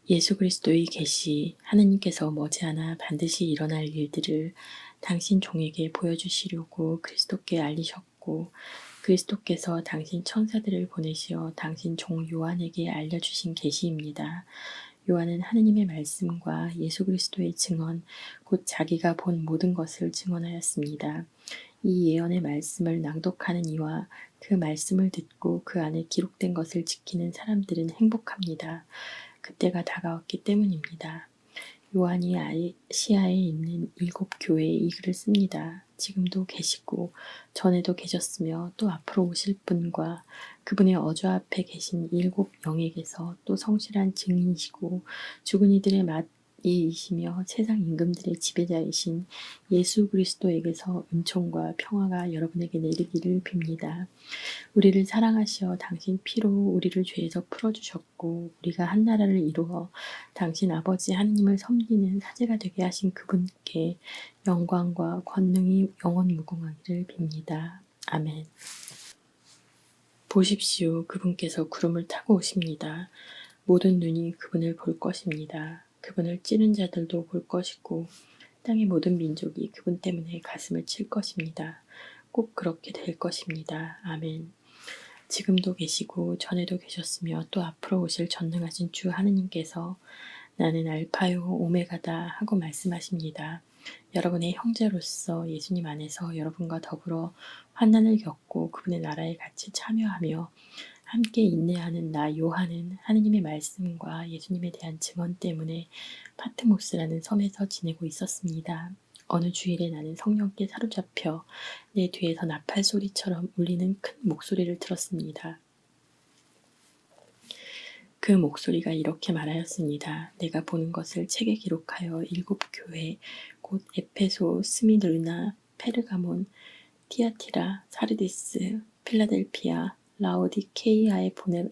예수 그리스도의 계시, 하느님께서 머지않아 반드시 일어날 일들을 당신 종에게 보여주시려고 그리스도께 알리셨고, 그리스도께서 당신 천사들을 보내시어 당신 종 요한에게 알려주신 계시입니다. 요한은 하느님의 말씀과 예수 그리스도의 증언, 곧 자기가 본 모든 것을 증언하였습니다. 이 예언의 말씀을 낭독하는 이와 그 말씀을 듣고 그 안에 기록된 것을 지키는 사람들은 행복합니다. 그때가 다가왔기 때문입니다. 요한이 아시아에 있는 7 교회에 이 글을 씁니다. 지금도 계시고 전에도 계셨으며 또 앞으로 오실 분과 그분의 어조 앞에 계신 7 영에게서 또 성실한 증인이시고 죽은 이들의 이이시며 세상 임금들의 지배자이신 예수 그리스도에게서 은총과 평화가 여러분에게 내리기를 빕니다. 우리를 사랑하시어 당신 피로 우리를 죄에서 풀어주셨고 우리가 한 나라를 이루어 당신 아버지 하느님을 섬기는 사제가 되게 하신 그분께 영광과 권능이 영원 무궁하기를 빕니다. 아멘. 보십시오. 그분께서 구름을 타고 오십니다. 모든 눈이 그분을 볼 것입니다. 그분을 찌른 자들도 볼 것이고 땅의 모든 민족이 그분 때문에 가슴을 칠 것입니다. 꼭 그렇게 될 것입니다. 아멘. 지금도 계시고 전에도 계셨으며 또 앞으로 오실 전능하신 주 하느님께서 나는 알파요 오메가다 하고 말씀하십니다. 여러분의 형제로서 예수님 안에서 여러분과 더불어 환난을 겪고 그분의 나라에 같이 참여하며 함께 인내하는 나 요한은 하느님의 말씀과 예수님에 대한 증언 때문에 파트모스라는 섬에서 지내고 있었습니다. 어느 주일에 나는 성령께 사로잡혀 내 뒤에서 나팔 소리처럼 울리는 큰 목소리를 들었습니다. 그 목소리가 이렇게 말하였습니다. 내가 보는 것을 책에 기록하여 7 교회, 곧 에페소, 스미르나, 페르가몬, 티아티라, 사르디스, 필라델피아, 라오디케이아에 보내라.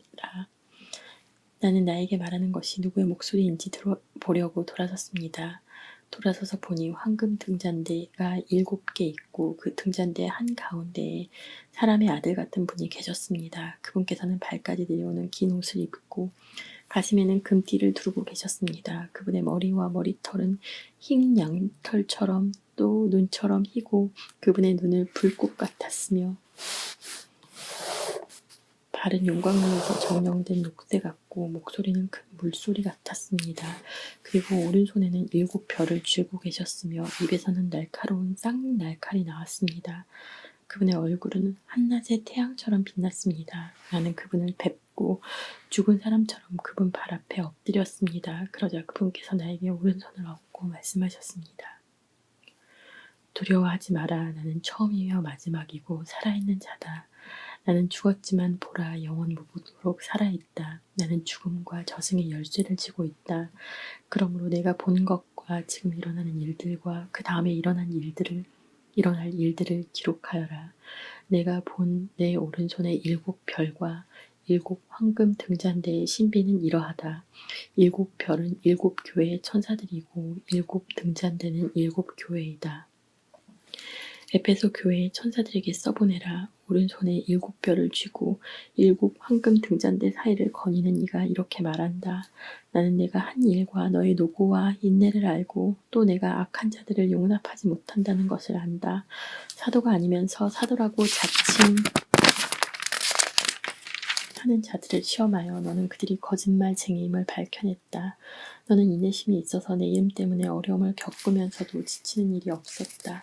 나는 나에게 말하는 것이 누구의 목소리인지 보려고 돌아섰습니다. 돌아서서 보니 황금 등잔대가 7개 있고 그 등잔대 한가운데에 사람의 아들 같은 분이 계셨습니다. 그분께서는 발까지 내려오는 긴 옷을 입고 가슴에는 금띠를 두르고 계셨습니다. 그분의 머리와 머리털은 흰 양털처럼 또 눈처럼 희고 그분의 눈을 불꽃 같았으며 발은 용광로에서 정령된 녹새 같고 목소리는 큰 물소리 같았습니다. 그리고 오른손에는 7 별을 쥐고 계셨으며 입에서는 날카로운 쌍날칼이 나왔습니다. 그분의 얼굴은 한낮의 태양처럼 빛났습니다. 나는 그분을 뵙고 죽은 사람처럼 그분 발 앞에 엎드렸습니다. 그러자 그분께서 나에게 오른손을 얹고 말씀하셨습니다. 두려워하지 마라. 나는 처음이며 마지막이고 살아있는 자다. 나는 죽었지만 보라 영원 무궁토록 살아있다. 나는 죽음과 저승의 열쇠를 쥐고 있다. 그러므로 내가 본 것과 지금 일어나는 일들과 그 다음에 일어날 일들을 기록하여라. 내가 본 내 오른손의 7 별과 7 황금 등잔대의 신비는 이러하다. 7 별은 7 교회의 천사들이고 7 등잔대는 7 교회이다. 에페소 교회의 천사들에게 써보내라. 오른손에 7 별을 쥐고 7 황금 등잔대 사이를 거니는 이가 이렇게 말한다. 나는 내가 한 일과 너의 노고와 인내를 알고 또 내가 악한 자들을 용납하지 못한다는 것을 안다. 사도가 아니면서 사도라고 자칭하는 자들을 시험하여 너는 그들이 거짓말쟁이임을 밝혀냈다. 너는 인내심이 있어서 내 이름 때문에 어려움을 겪으면서도 지치는 일이 없었다.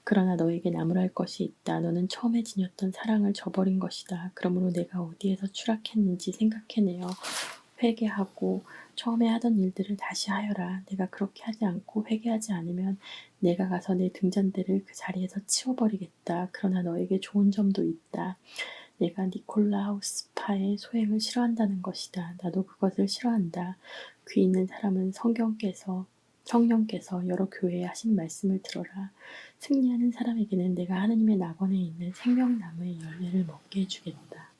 그러나 너에게 나무랄 것이 있다. 너는 처음에 지녔던 사랑을 저버린 것이다. 그러므로 내가 어디에서 추락했는지 생각해내어 회개하고 처음에 하던 일들을 다시 하여라. 내가 그렇게 하지 않고 회개하지 않으면 내가 가서 내 등잔대를 그 자리에서 치워버리겠다. 그러나 너에게 좋은 점도 있다. 내가 니콜라우스파의 소행을 싫어한다는 것이다. 나도 그것을 싫어한다. 귀 있는 사람은 성령께서 여러 교회에 하신 말씀을 들어라. 승리하는 사람에게는 내가 하느님의 낙원에 있는 생명나무의 열매를 먹게 해주겠다.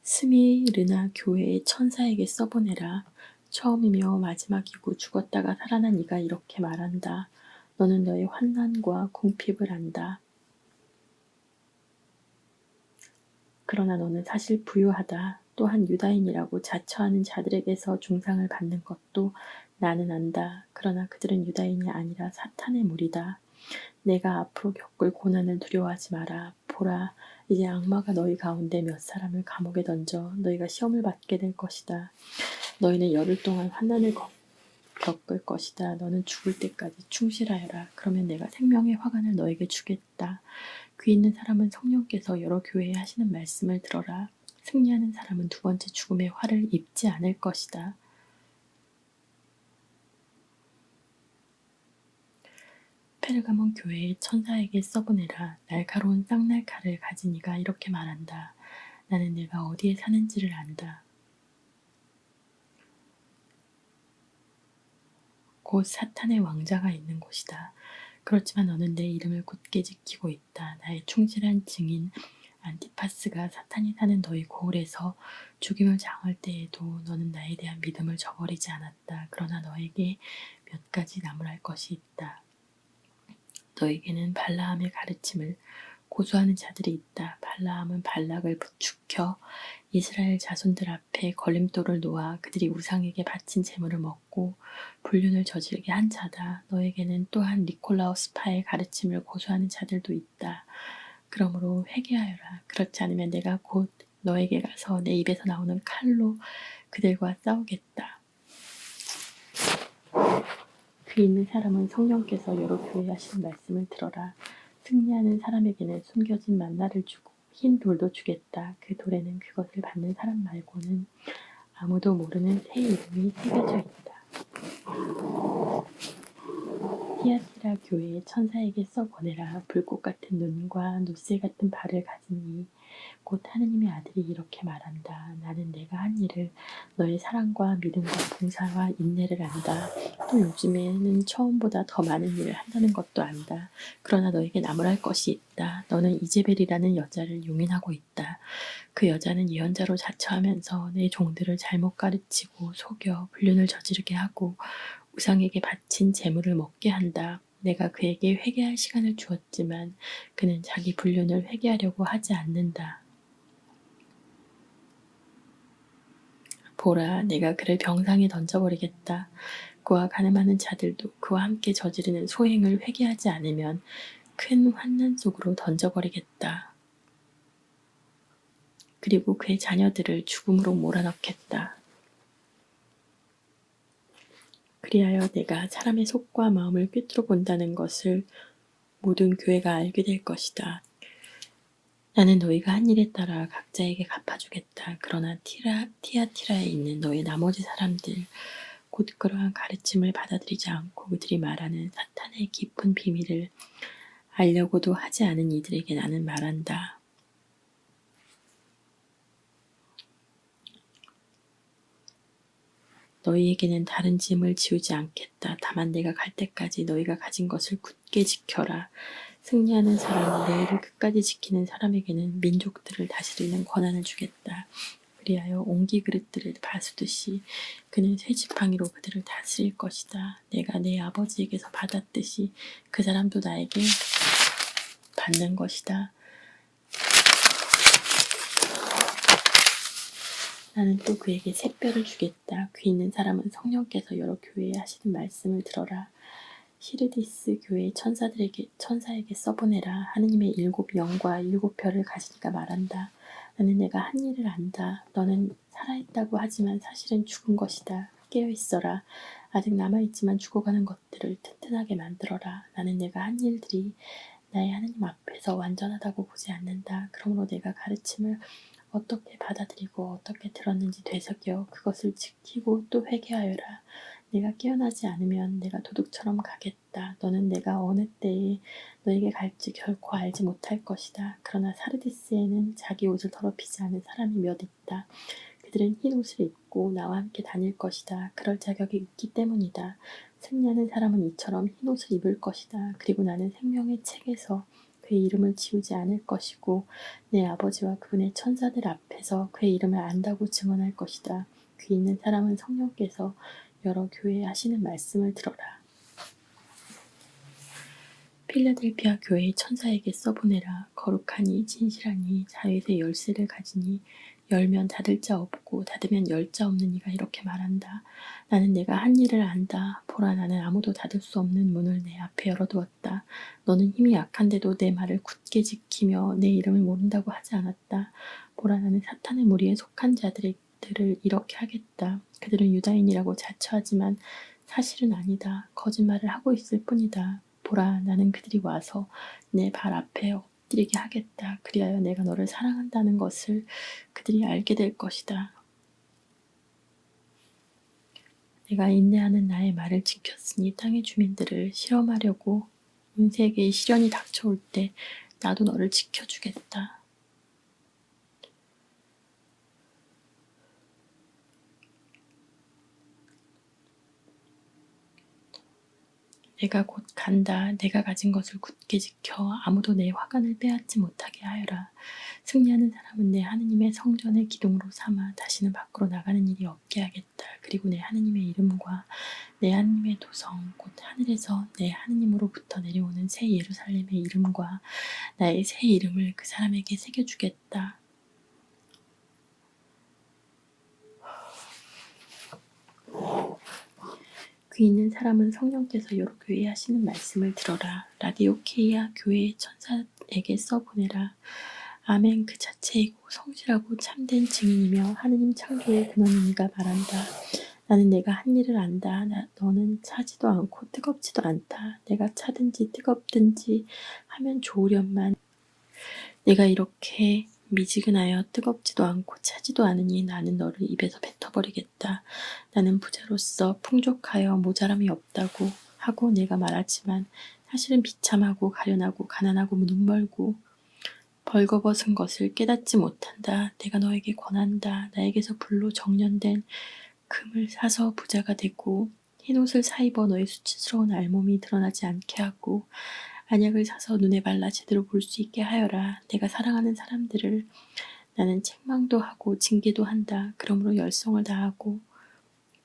스미르나 교회의 천사에게 써보내라. 처음이며 마지막이고 죽었다가 살아난 이가 이렇게 말한다. 너는 너의 환난과 궁핍을 안다. 그러나 너는 사실 부유하다. 또한 유다인이라고 자처하는 자들에게서 중상을 받는 것도 나는 안다. 그러나 그들은 유다인이 아니라 사탄의 무리다. 내가 앞으로 겪을 고난을 두려워하지 마라. 보라, 이제 악마가 너희 가운데 몇 사람을 감옥에 던져 너희가 시험을 받게 될 것이다. 너희는 열흘 동안 환난을 겪을 것이다. 너는 죽을 때까지 충실하여라. 그러면 내가 생명의 화관을 너에게 주겠다. 귀 있는 사람은 성령께서 여러 교회에 하시는 말씀을 들어라. 승리하는 사람은 두 번째 죽음의 화를 입지 않을 것이다. 페르가몬 교회의 천사에게 써보내라. 날카로운 쌍날칼을 가진 이가 이렇게 말한다. 나는 내가 어디에 사는지를 안다. 곧 사탄의 왕자가 있는 곳이다. 그렇지만 너는 내 이름을 굳게 지키고 있다. 나의 충실한 증인 안티파스가 사탄이 사는 너희 고을에서 죽임을 당할 때에도 너는 나에 대한 믿음을 저버리지 않았다. 그러나 너에게 몇 가지 나무랄 것이 있다. 너에게는 발라함의 가르침을 고수하는 자들이 있다. 발라함은 발락을 부추겨 이스라엘 자손들 앞에 걸림돌을 놓아 그들이 우상에게 바친 재물을 먹고 불륜을 저지르게 한 자다. 너에게는 또한 니콜라우스파의 가르침을 고수하는 자들도 있다. 그러므로 회개하여라. 그렇지 않으면 내가 곧 너에게 가서 내 입에서 나오는 칼로 그들과 싸우겠다. 귀 있는 사람은 성령께서 여러 교회에 하시는 말씀을 들어라. 승리하는 사람에게는 숨겨진 만나를 주고 흰 돌도 주겠다. 그 돌에는 그것을 받는 사람 말고는 아무도 모르는 새 이름이 새겨져 있다. 티아티라 교회의 천사에게 써보내라. 불꽃 같은 눈과 노새 같은 발을 가진 이 곧 하느님의 아들이 이렇게 말한다. 나는 내가 한 일을 너의 사랑과 믿음과 봉사와 인내를 안다. 또 요즘에는 처음보다 더 많은 일을 한다는 것도 안다. 그러나 너에게 나무랄 것이 있다. 너는 이제벨이라는 여자를 용인하고 있다. 그 여자는 예언자로 자처하면서 내 종들을 잘못 가르치고 속여 불륜을 저지르게 하고 우상에게 바친 재물을 먹게 한다. 내가 그에게 회개할 시간을 주었지만 그는 자기 불륜을 회개하려고 하지 않는다. 보라, 내가 그를 병상에 던져버리겠다. 그와 가늠하는 자들도 그와 함께 저지르는 소행을 회개하지 않으면 큰 환난 속으로 던져버리겠다. 그리고 그의 자녀들을 죽음으로 몰아넣겠다. 그리하여 내가 사람의 속과 마음을 꿰뚫어 본다는 것을 모든 교회가 알게 될 것이다. 나는 너희가 한 일에 따라 각자에게 갚아주겠다. 그러나 티아티라에 있는 너희 나머지 사람들 곧 그러한 가르침을 받아들이지 않고 그들이 말하는 사탄의 깊은 비밀을 알려고도 하지 않은 이들에게 나는 말한다. 너희에게는 다른 짐을 지우지 않겠다. 다만 내가 갈 때까지 너희가 가진 것을 굳게 지켜라. 승리하는 사람, 내 일을 끝까지 지키는 사람에게는 민족들을 다스리는 권한을 주겠다. 그리하여 옹기 그릇들을 다스듯이 그는 새 지팡이로 그들을 다스릴 것이다. 내가 내 아버지에게서 받았듯이 그 사람도 나에게 받는 것이다. 나는 또 그에게 새 뼈를 주겠다. 귀 있는 사람은 성령께서 여러 교회에 하시는 말씀을 들어라. 시르디스 교회의 천사에게 써보내라. 하느님의 7영과 7별을 가지니까 말한다. 나는 내가 한 일을 안다. 너는 살아있다고 하지만 사실은 죽은 것이다. 깨어있어라. 아직 남아있지만 죽어가는 것들을 튼튼하게 만들어라. 나는 내가 한 일들이 나의 하느님 앞에서 완전하다고 보지 않는다. 그러므로 내가 가르침을 어떻게 받아들이고 어떻게 들었는지 되새겨 그것을 지키고 또 회개하여라. 내가 깨어나지 않으면 내가 도둑처럼 가겠다. 너는 내가 어느 때에 너에게 갈지 결코 알지 못할 것이다. 그러나 사르디스에는 자기 옷을 더럽히지 않은 사람이 몇 있다. 그들은 흰 옷을 입고 나와 함께 다닐 것이다. 그럴 자격이 있기 때문이다. 승리하는 사람은 이처럼 흰 옷을 입을 것이다. 그리고 나는 생명의 책에서 그의 이름을 지우지 않을 것이고 내 아버지와 그분의 천사들 앞에서 그의 이름을 안다고 증언할 것이다. 귀 있는 사람은 성령께서 여러 교회에 하시는 말씀을 들어라. 필라델피아 교회의 천사에게 써보내라. 거룩하니 진실하니 다윗의 열쇠를 가지니 열면 닫을 자 없고 닫으면 열 자 없는 이가 이렇게 말한다. 나는 내가 한 일을 안다. 보라, 나는 아무도 닫을 수 없는 문을 내 앞에 열어두었다. 너는 힘이 약한데도 내 말을 굳게 지키며 내 이름을 모른다고 하지 않았다. 보라, 나는 사탄의 무리에 속한 자들을 이렇게 하겠다. 그들은 유다인이라고 자처하지만 사실은 아니다. 거짓말을 하고 있을 뿐이다. 보라, 나는 그들이 와서 내 발 앞에 엎드리게 하겠다. 그리하여 내가 너를 사랑한다는 것을 그들이 알게 될 것이다. 내가 인내하는 나의 말을 지켰으니 땅의 주민들을 실험하려고 온 세계에 시련이 닥쳐올 때 나도 너를 지켜주겠다. 내가 곧 간다. 내가 가진 것을 굳게 지켜 아무도 내 화관을 빼앗지 못하게 하여라. 승리하는 사람은 내 하느님의 성전의 기둥으로 삼아 다시는 밖으로 나가는 일이 없게 하겠다. 그리고 내 하느님의 이름과 내 하느님의 도성 곧 하늘에서 내 하느님으로부터 내려오는 새 예루살렘의 이름과 나의 새 이름을 그 사람에게 새겨주겠다. 귀 있는 사람은 성령께서 여러 교회에 하시는 말씀을 들어라. 라디오케이아 교회의 천사에게 써보내라. 아멘 그 자체이고 성실하고 참된 증인이며 하느님 창조의 근원인 이가 말한다. 나는 내가 한 일을 안다. 너는 차지도 않고 뜨겁지도 않다. 내가 차든지 뜨겁든지 하면 좋으련만 내가 이렇게 미지근하여 뜨겁지도 않고 차지도 않으니 나는 너를 입에서 뱉어버리겠다. 나는 부자로서 풍족하여 모자람이 없다고 하고 내가 말하지만 사실은 비참하고 가련하고 가난하고 눈멀고 벌거벗은 것을 깨닫지 못한다. 내가 너에게 권한다. 나에게서 불로 정련된 금을 사서 부자가 되고 흰옷을 사입어 너의 수치스러운 알몸이 드러나지 않게 하고 안약을 사서 눈에 발라 제대로 볼 수 있게 하여라. 내가 사랑하는 사람들을 나는 책망도 하고 징계도 한다. 그러므로 열성을 다하고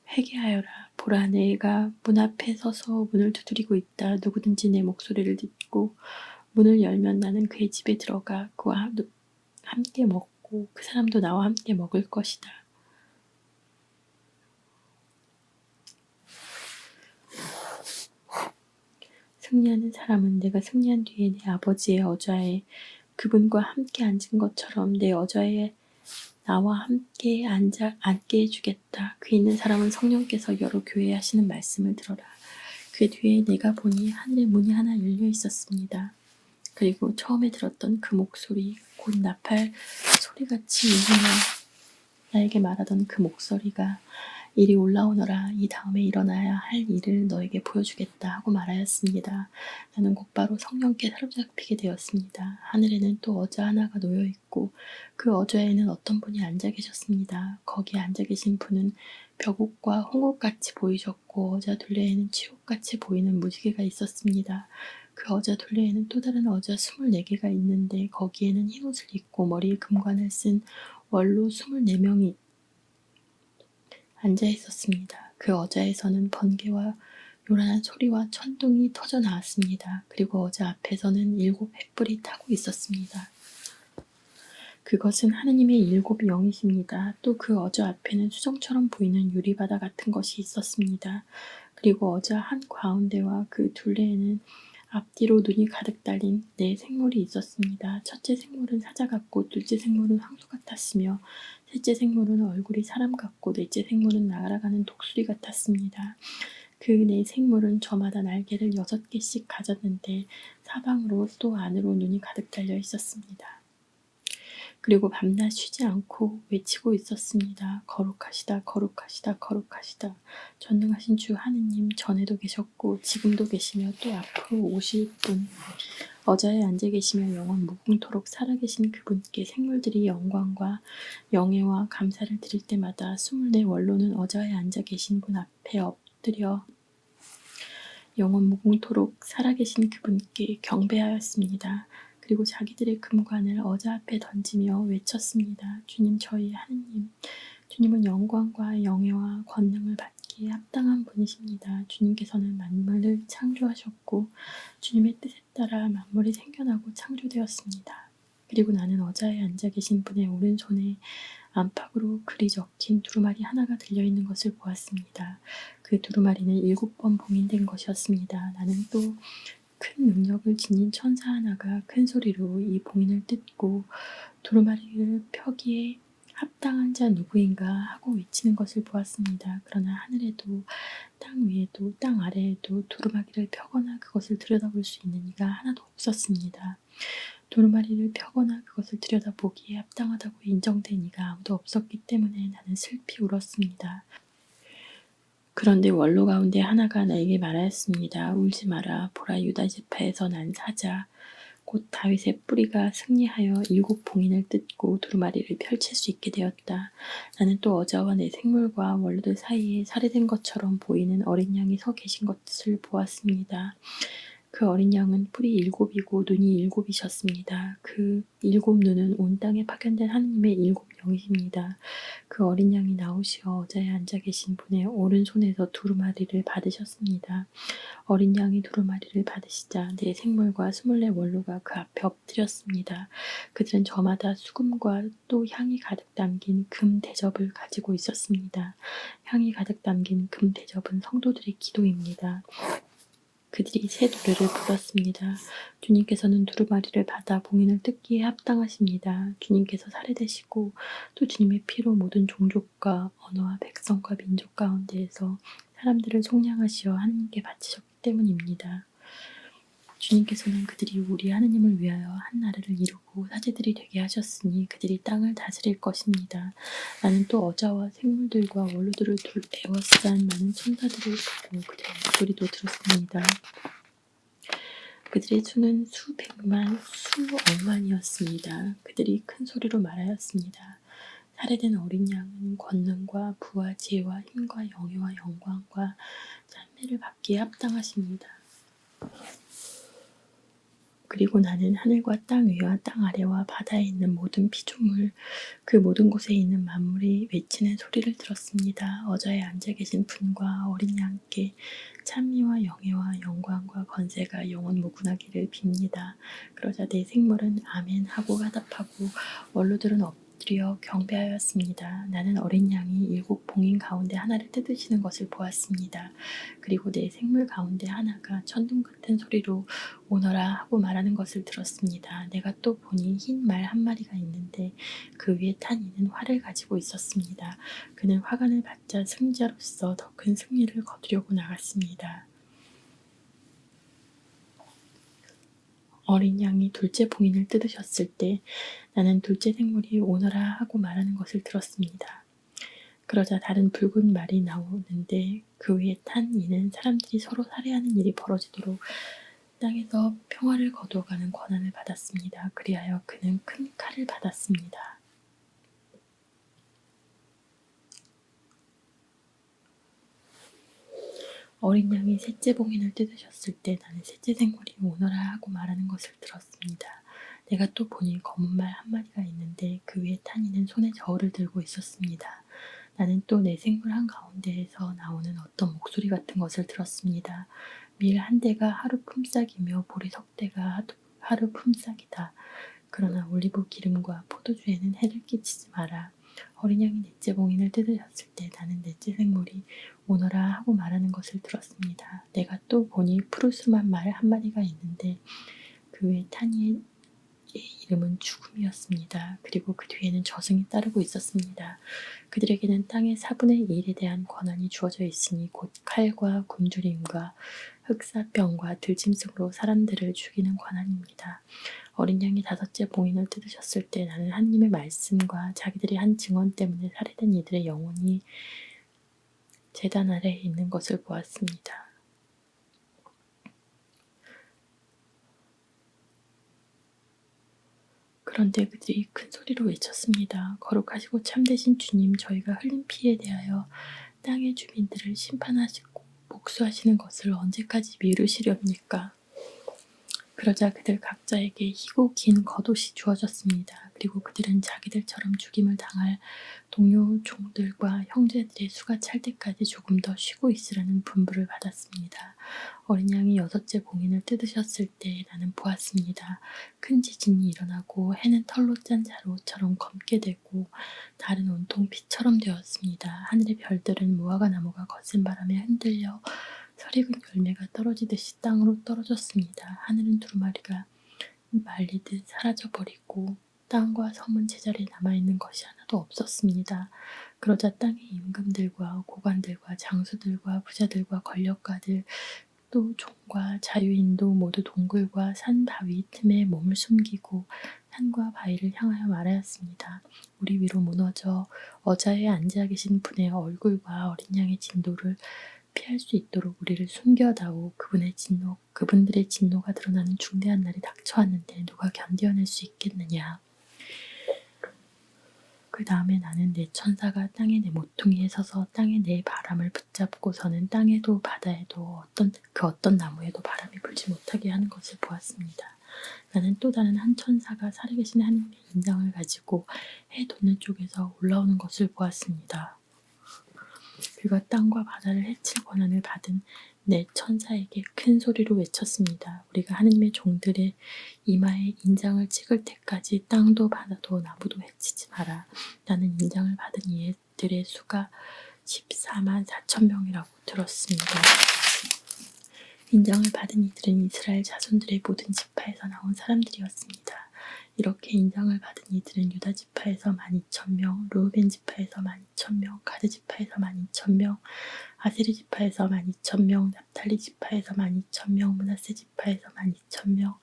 회개하여라. 보라, 내가 문 앞에 서서 문을 두드리고 있다. 누구든지 내 목소리를 듣고 문을 열면 나는 그의 집에 들어가 그와 함께 먹고 그 사람도 나와 함께 먹을 것이다. 승리하는 사람은 내가 승리한 뒤에 내 아버지의 어좌에 그분과 함께 앉은 것처럼 내 어좌에 나와 함께 앉게 해주겠다. 귀 있는 사람은 성령께서 여러 교회에 하시는 말씀을 들어라. 그 뒤에 내가 보니 하늘의 문이 하나 열려 있었습니다. 그리고 처음에 들었던 그 목소리, 곧 나팔 소리같이 울리며 나에게 말하던 그 목소리가 이리 올라오너라. 이 다음에 일어나야 할 일을 너에게 보여주겠다 하고 말하였습니다. 나는 곧바로 성령께 사로잡히게 되었습니다. 하늘에는 또 어좌 하나가 놓여 있고 그 어좌에는 어떤 분이 앉아 계셨습니다. 거기에 앉아 계신 분은 벽옥과 홍옥같이 보이셨고 어좌 둘레에는 치옥같이 보이는 무지개가 있었습니다. 그 어좌 둘레에는 또 다른 어좌 24개가 있는데 거기에는 흰옷을 입고 머리에 금관을 쓴 원로 24명이 앉아 있었습니다. 그 어좌에서는 번개와 요란한 소리와 천둥이 터져 나왔습니다. 그리고 어좌 앞에서는 7 횃불이 타고 있었습니다. 그것은 하느님의 7 영이십니다. 또 그 어좌 앞에는 수정처럼 보이는 유리바다 같은 것이 있었습니다. 그리고 어좌 한 가운데와 그 둘레에는 앞뒤로 눈이 가득 달린 4 생물이 있었습니다. 첫째 생물은 사자 같고 둘째 생물은 황소 같았으며 셋째 생물은 얼굴이 사람 같고 넷째 생물은 날아가는 독수리 같았습니다. 그 4 생물은 저마다 날개를 6개씩 가졌는데 사방으로 또 안으로 눈이 가득 달려 있었습니다. 그리고 밤낮 쉬지 않고 외치고 있었습니다. 거룩하시다, 거룩하시다, 거룩하시다. 전능하신 주 하느님, 전에도 계셨고 지금도 계시며 또 앞으로 오실 분. 어좌에 앉아 계시며 영원 무궁토록 살아계신 그분께 생물들이 영광과 영예와 감사를 드릴 때마다 24 원로는 어좌에 앉아 계신 분 앞에 엎드려 영원 무궁토록 살아계신 그분께 경배하였습니다. 그리고 자기들의 금관을 어좌 앞에 던지며 외쳤습니다. 주님, 저희 하느님, 주님은 영광과 영예와 권능을 받기 받기에 합당한 분이십니다. 주님께서는 만물을 창조하셨고 주님의 뜻에 따라 만물이 생겨나고 창조되었습니다. 그리고 나는 의자에 앉아 계신 분의 오른손에 안팎으로 글이 적힌 두루마리 하나가 들려있는 것을 보았습니다. 그 두루마리는 7번 봉인된 것이었습니다. 나는 또 큰 능력을 지닌 천사 하나가 큰 소리로 이 봉인을 뜯고 두루마리를 펴기에 합당한 자 누구인가 하고 외치는 것을 보았습니다. 그러나 하늘에도 땅 위에도 땅 아래에도 두루마리를 펴거나 그것을 들여다볼 수 있는 이가 하나도 없었습니다. 두루마리를 펴거나 그것을 들여다보기에 합당하다고 인정된 이가 아무도 없었기 때문에 나는 슬피 울었습니다. 그런데 원로 가운데 하나가 나에게 말하였습니다. 울지 마라. 보라, 유다 지파에서 난 사자 곧 다윗의 뿌리가 승리하여 7봉인을 뜯고 두루마리를 펼칠 수 있게 되었다. 나는 또 어자와 내 생물과 원로들 사이에 살해된 것처럼 보이는 어린 양이 서 계신 것을 보았습니다. 그 어린 양은 뿔이 7이고 눈이 7이셨습니다. 그 7눈은 온 땅에 파견된 하느님의 7영이십니다. 그 어린 양이 나오시어 의자에 앉아 계신 분의 오른손에서 두루마리를 받으셨습니다. 어린 양이 두루마리를 받으시자 내 생물과 24 원로가 그 앞에 엎드렸습니다. 그들은 저마다 수금과 또 향이 가득 담긴 금 대접을 가지고 있었습니다. 향이 가득 담긴 금 대접은 성도들의 기도입니다. 그들이 새 노래를 불렀습니다. 주님께서는 두루마리를 받아 봉인을 뜯기에 합당하십니다. 주님께서 살해되시고 또 주님의 피로 모든 종족과 언어와 백성과 민족 가운데에서 사람들을 속량하시어 하느님께 바치셨기 때문입니다. 주님께서는 그들이 우리 하느님을 위하여 한 나라를 이루고 사제들이 되게 하셨으니 그들이 땅을 다스릴 것입니다. 나는 또 어자와 생물들과 원로들을 에워싼 많은 천사들을 보고 그들의 목소리도 들었습니다. 그들의 수는 수백만, 수억만이었습니다. 그들이 큰 소리로 말하였습니다. 살해된 어린 양은 권능과 부와 지혜와 힘과 영예와 영광과 찬미를 받기에 합당하십니다. 그리고 나는 하늘과 땅 위와 땅 아래와 바다에 있는 모든 피조물, 그 모든 곳에 있는 만물이 외치는 소리를 들었습니다. 의자에 앉아 계신 분과 어린 양께 찬미와 영예와 영광과 권세가 영원 무궁하기를 빕니다. 그러자 내 생물은 아멘 하고 화답하고 원로들은 엎드려 경배하였습니다. 나는 어린 양이 7봉인 가운데 하나를 뜯으시는 것을 보았습니다. 그리고 내 생물 가운데 하나가 천둥 같은 소리로 오너라 하고 말하는 것을 들었습니다. 내가 또 보니 흰 말 한 마리가 있는데 그 위에 탄 이는 활을 가지고 있었습니다. 그는 화관을 받자 승자로서 더 큰 승리를 거두려고 나갔습니다. 어린 양이 둘째 봉인을 뜯으셨을 때 나는 둘째 생물이 오너라 하고 말하는 것을 들었습니다. 그러자 다른 붉은 말이 나오는데 그 위에 탄 이는 사람들이 서로 살해하는 일이 벌어지도록 땅에서 평화를 거두어가는 권한을 받았습니다. 그리하여 그는 큰 칼을 받았습니다. 어린 양이 셋째 봉인을 뜯으셨을 때 나는 셋째 생물이 오너라 하고 말하는 것을 들었습니다. 내가 또 보니 검은 말 한 마리가 있는데 그 위에 탄 이는 손에 저울을 들고 있었습니다. 나는 또 내 생물 한가운데에서 나오는 어떤 목소리 같은 것을 들었습니다. 밀 한 대가 하루 품삯이며 보리 석 대가 하루 품삯이다. 그러나 올리브 기름과 포도주에는 해를 끼치지 마라. 어린 양이 넷째 봉인을 뜯으셨을 때 나는 넷째 생물이 오너라 하고 말하는 것을 들었습니다. 내가 또 보니 푸르스름한 말 한 마리가 있는데 그 위에 탄이의 이름은 죽음이었습니다. 그리고 그 뒤에는 저승이 따르고 있었습니다. 그들에게는 땅의 4분의 1에 대한 권한이 주어져 있으니 곧 칼과 굶주림과 흑사병과 들짐승으로 사람들을 죽이는 권한입니다. 어린 양이 다섯째 봉인을 뜯으셨을 때 나는 하나님의 말씀과 자기들이 한 증언 때문에 살해된 이들의 영혼이 제단 아래에 있는 것을 보았습니다. 그런데 그들이 큰 소리로 외쳤습니다. 거룩하시고 참되신 주님, 저희가 흘린 피에 대하여 땅의 주민들을 심판하시고 복수하시는 것을 언제까지 미루시렵니까? 그러자 그들 각자에게 희고 긴 겉옷이 주어졌습니다. 그리고 그들은 자기들처럼 죽임을 당할 동료 종들과 형제들의 수가 찰 때까지 조금 더 쉬고 있으라는 분부를 받았습니다. 어린 양이 6째 봉인을 뜯으셨을 때 나는 보았습니다. 큰 지진이 일어나고 해는 털로 짠 자루처럼 검게 되고 달은 온통 빛처럼 되었습니다. 하늘의 별들은 무화과 나무가 거센 바람에 흔들려 설익은 열매가 떨어지듯이 땅으로 떨어졌습니다. 하늘은 두루마리가 말리듯 사라져버리고 땅과 섬은 제자리에 남아있는 것이 하나도 없었습니다. 그러자 땅의 임금들과 고관들과 장수들과 부자들과 권력가들 또 종과 자유인도 모두 동굴과 산 바위 틈에 몸을 숨기고 산과 바위를 향하여 말하였습니다. 우리 위로 무너져 어자에 앉아 계신 분의 얼굴과 어린 양의 진노를 피할 수 있도록 우리를 숨겨다오. 그분들의 진노가 드러나는 중대한 날이 닥쳐왔는데 누가 견뎌낼 수 있겠느냐. 그 다음에 나는 내 천사가 땅의 내 모퉁이에 서서 땅의 내 바람을 붙잡고서는 땅에도 바다에도 어떤 나무에도 바람이 불지 못하게 하는 것을 보았습니다. 나는 또 다른 한 천사가 살아계신 하나님의 인장을 가지고 해 돋는 쪽에서 올라오는 것을 보았습니다. 그가 땅과 바다를 해칠 권한을 받은 내 천사에게 큰 소리로 외쳤습니다. 우리가 하느님의 종들의 이마에 인장을 찍을 때까지 땅도 바다도 나무도 해치지 마라. 나는 인장을 받은 이들의 수가 14만 4천 명이라고 들었습니다. 인장을 받은 이들은 이스라엘 자손들의 모든 지파에서 나온 사람들이었습니다. 이렇게 인장을 받은 이들은 유다 지파에서 12,000명, 르우벤 지파에서 12,000명, 가드 지파에서 12,000명, 아세리 지파에서 12,000명, 납탈리 지파에서 12,000명, 므낫세 지파에서 12,000명,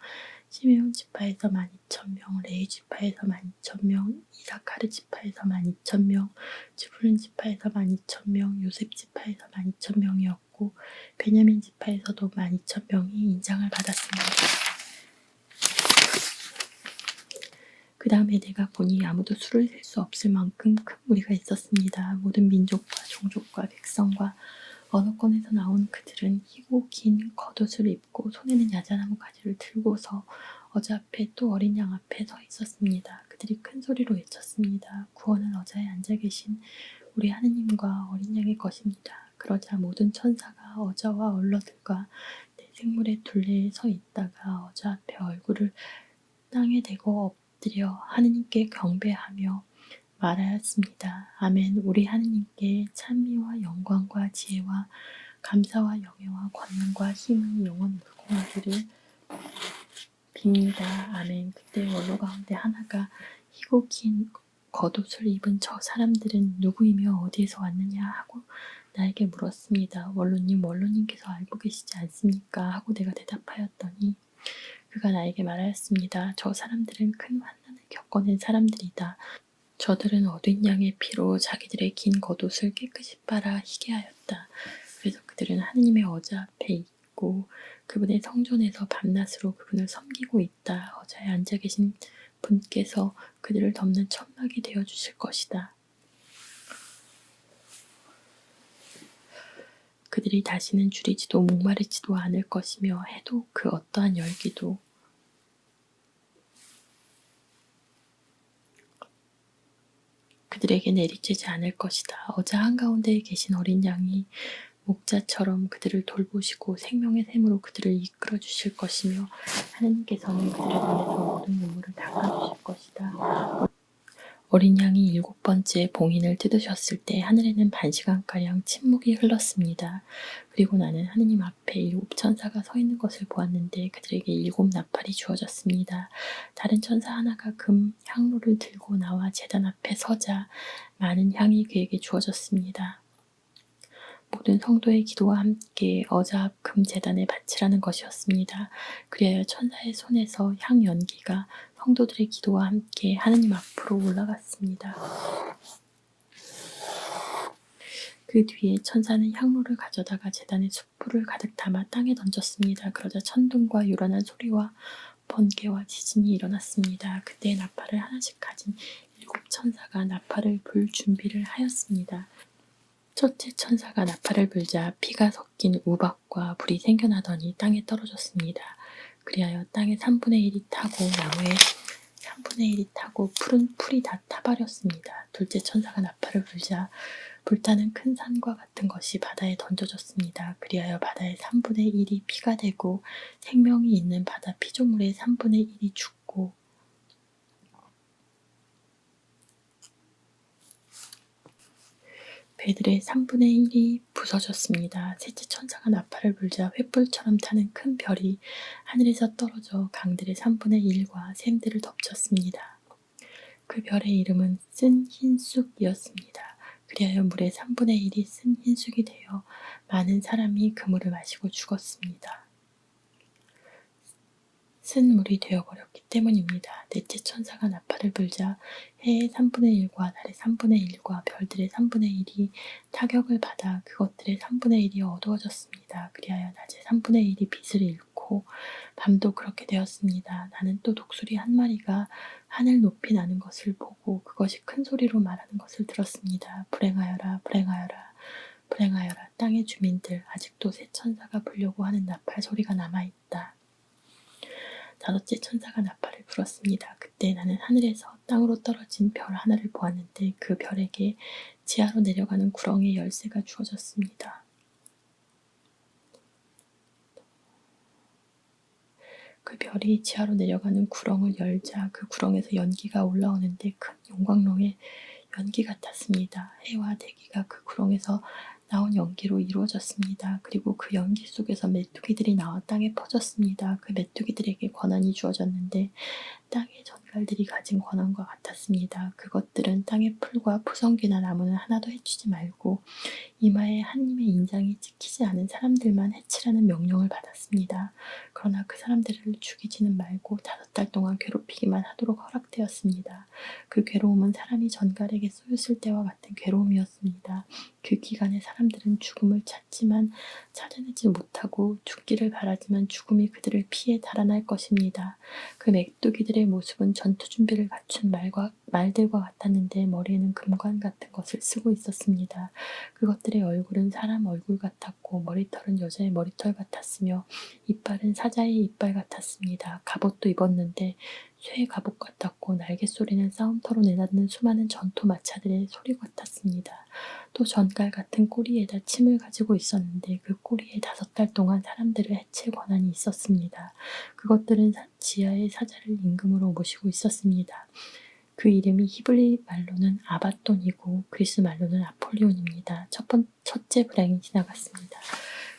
시메온 지파에서 12,000명, 레위 지파에서 12,000명, 이사카르 지파에서 12,000명, 즈불룬 지파에서 12,000명, 요셉 지파에서 12,000명이었고 베냐민 지파에서도 12,000명이 인장을 받았습니다. 그 다음에 내가 보니 아무도 수를 셀 수 없을 만큼 큰 무리가 있었습니다. 모든 민족과 종족과 백성과 언어권에서 나온 그들은 희고 긴 겉옷을 입고 손에는 야자나무 가지를 들고서 어자 앞에 또 어린 양 앞에 서 있었습니다. 그들이 큰 소리로 외쳤습니다. 구원은 어자에 앉아 계신 우리 하느님과 어린 양의 것입니다. 그러자 모든 천사가 어자와 얼러들과 내 생물의 둘레에 서 있다가 어자 앞에 얼굴을 땅에 대고 엎드려 하느님께 경배하며 말하였습니다. 아멘. 우리 하느님께 찬미와 영광과 지혜와 감사와 영예와 권능과 힘이 영원 무궁하기를 빕니다. 아멘. 그때 원로 가운데 하나가 희고 긴 겉옷을 입은 저 사람들은 누구이며 어디에서 왔느냐 하고 나에게 물었습니다. 원로님께서 알고 계시지 않습니까? 하고 내가 대답하였더니 그가 나에게 말하였습니다. 저 사람들은 큰 환난을 겪어낸 사람들이다. 저들은 어린 양의 피로 자기들의 긴 겉옷을 깨끗이 빨아 희게 하였다. 그래서 그들은 하느님의 어자 앞에 있고 그분의 성전에서 밤낮으로 그분을 섬기고 있다. 어자에 앉아 계신 분께서 그들을 덮는 천막이 되어주실 것이다. 그들이 다시는 줄이지도 목마르지도 않을 것이며 해도 그 어떠한 열기도 그들에게 내리쬐지 않을 것이다. 어자 한가운데에 계신 어린 양이 목자처럼 그들을 돌보시고 생명의 샘으로 그들을 이끌어 주실 것이며 하나님께서는 그들의 눈에서 모든 눈물을 닦아주실 것이다. 어린 양이 7번째 봉인을 뜯으셨을 때 하늘에는 반시간가량 침묵이 흘렀습니다. 그리고 나는 하느님 앞에 7천사가 서 있는 것을 보았는데 그들에게 7 나팔이 주어졌습니다. 다른 천사 하나가 금 향로를 들고 나와 제단 앞에 서자 많은 향이 그에게 주어졌습니다. 모든 성도의 기도와 함께 어자 앞 금 제단에 바치라는 것이었습니다. 그리하여 천사의 손에서 향 연기가 성도들의 기도와 함께 하느님 앞으로 올라갔습니다. 그 뒤에 천사는 향로를 가져다가 제단에 숯불을 가득 담아 땅에 던졌습니다. 그러자 천둥과 요란한 소리와 번개와 지진이 일어났습니다. 그때 나팔을 하나씩 가진 7 천사가 나팔을 불 준비를 하였습니다. 첫째 천사가 나팔을 불자 피가 섞인 우박과 불이 생겨나더니 땅에 떨어졌습니다. 그리하여 땅의 3분의 1이 타고 나무의 3분의 1이 타고 풀이 다 타버렸습니다. 둘째 천사가 나팔을 불자 불타는 큰 산과 같은 것이 바다에 던져졌습니다. 그리하여 바다의 3분의 1이 피가 되고 생명이 있는 바다 피조물의 3분의 1이 죽고 배들의 3분의 1이 부서졌습니다. 셋째 천사가 나팔을 불자 횃불처럼 타는 큰 별이 하늘에서 떨어져 강들의 3분의 1과 샘들을 덮쳤습니다. 그 별의 이름은 쓴 흰쑥이었습니다. 그리하여 물의 3분의 1이 쓴 흰쑥이 되어 많은 사람이 그 물을 마시고 죽었습니다. 쓴 물이 되어버렸기 때문입니다. 넷째 천사가 나팔을 불자 해의 3분의 1과 달의 3분의 1과 별들의 3분의 1이 타격을 받아 그것들의 3분의 1이 어두워졌습니다. 그리하여 낮의 3분의 1이 빛을 잃고 밤도 그렇게 되었습니다. 나는 또 독수리 한 마리가 하늘 높이 나는 것을 보고 그것이 큰 소리로 말하는 것을 들었습니다. 불행하여라, 불행하여라, 불행하여라. 땅의 주민들, 아직도 새 천사가 불려고 하는 나팔 소리가 남아있다. 다섯째 천사가 나팔을 불었습니다. 그때 나는 하늘에서 땅으로 떨어진 별 하나를 보았는데 그 별에게 지하로 내려가는 구렁이의 열쇠가 주어졌습니다. 그 별이 지하로 내려가는 구렁을 열자 그 구렁에서 연기가 올라오는데 큰 용광로의 연기 같았습니다. 해와 대기가 그 구렁에서 나온 연기로 이루어졌습니다. 그리고 그 연기 속에서 메뚜기들이 나와 땅에 퍼졌습니다. 그 메뚜기들에게 권한이 주어졌는데 땅의 전갈들이 가진 권한과 같았습니다. 그것들은 땅의 풀과 푸성귀나 나무는 하나도 해치지 말고 이마에 하나님의 인장이 찍히지 않은 사람들만 해치라는 명령을 받았습니다. 그러나 그 사람들을 죽이지는 말고 5달 동안 괴롭히기만 하도록 허락되었습니다. 그 괴로움은 사람이 전갈에게 쏘였을 때와 같은 괴로움이었습니다. 그 기간에 사람들은 죽음을 찾지만 찾아내지 못하고 죽기를 바라지만 죽음이 그들을 피해 달아날 것입니다. 그 메뚜기들의 모습은 전투 준비를 갖춘 말들과 같았는데 머리에는 금관 같은 것을 쓰고 있었습니다. 그것들의 얼굴은 사람 얼굴 같았고 머리털은 여자의 머리털 같았으며 이빨은 사자의 이빨 같았습니다. 갑옷도 입었는데 쇠 갑옷 같았고 날개 소리는 싸움터로 내닫는 수많은 전투 마차들의 소리 같았습니다. 또 전갈 같은 꼬리에다 침을 가지고 있었는데 그 꼬리에 5달 동안 사람들을 해칠 권한이 있었습니다. 그것들은 지하의 사자를 임금으로 모시고 있었습니다. 그 이름이 히브리 말로는 아바돈이고 그리스 말로는 아폴리온입니다. 첫째 불행이 지나갔습니다.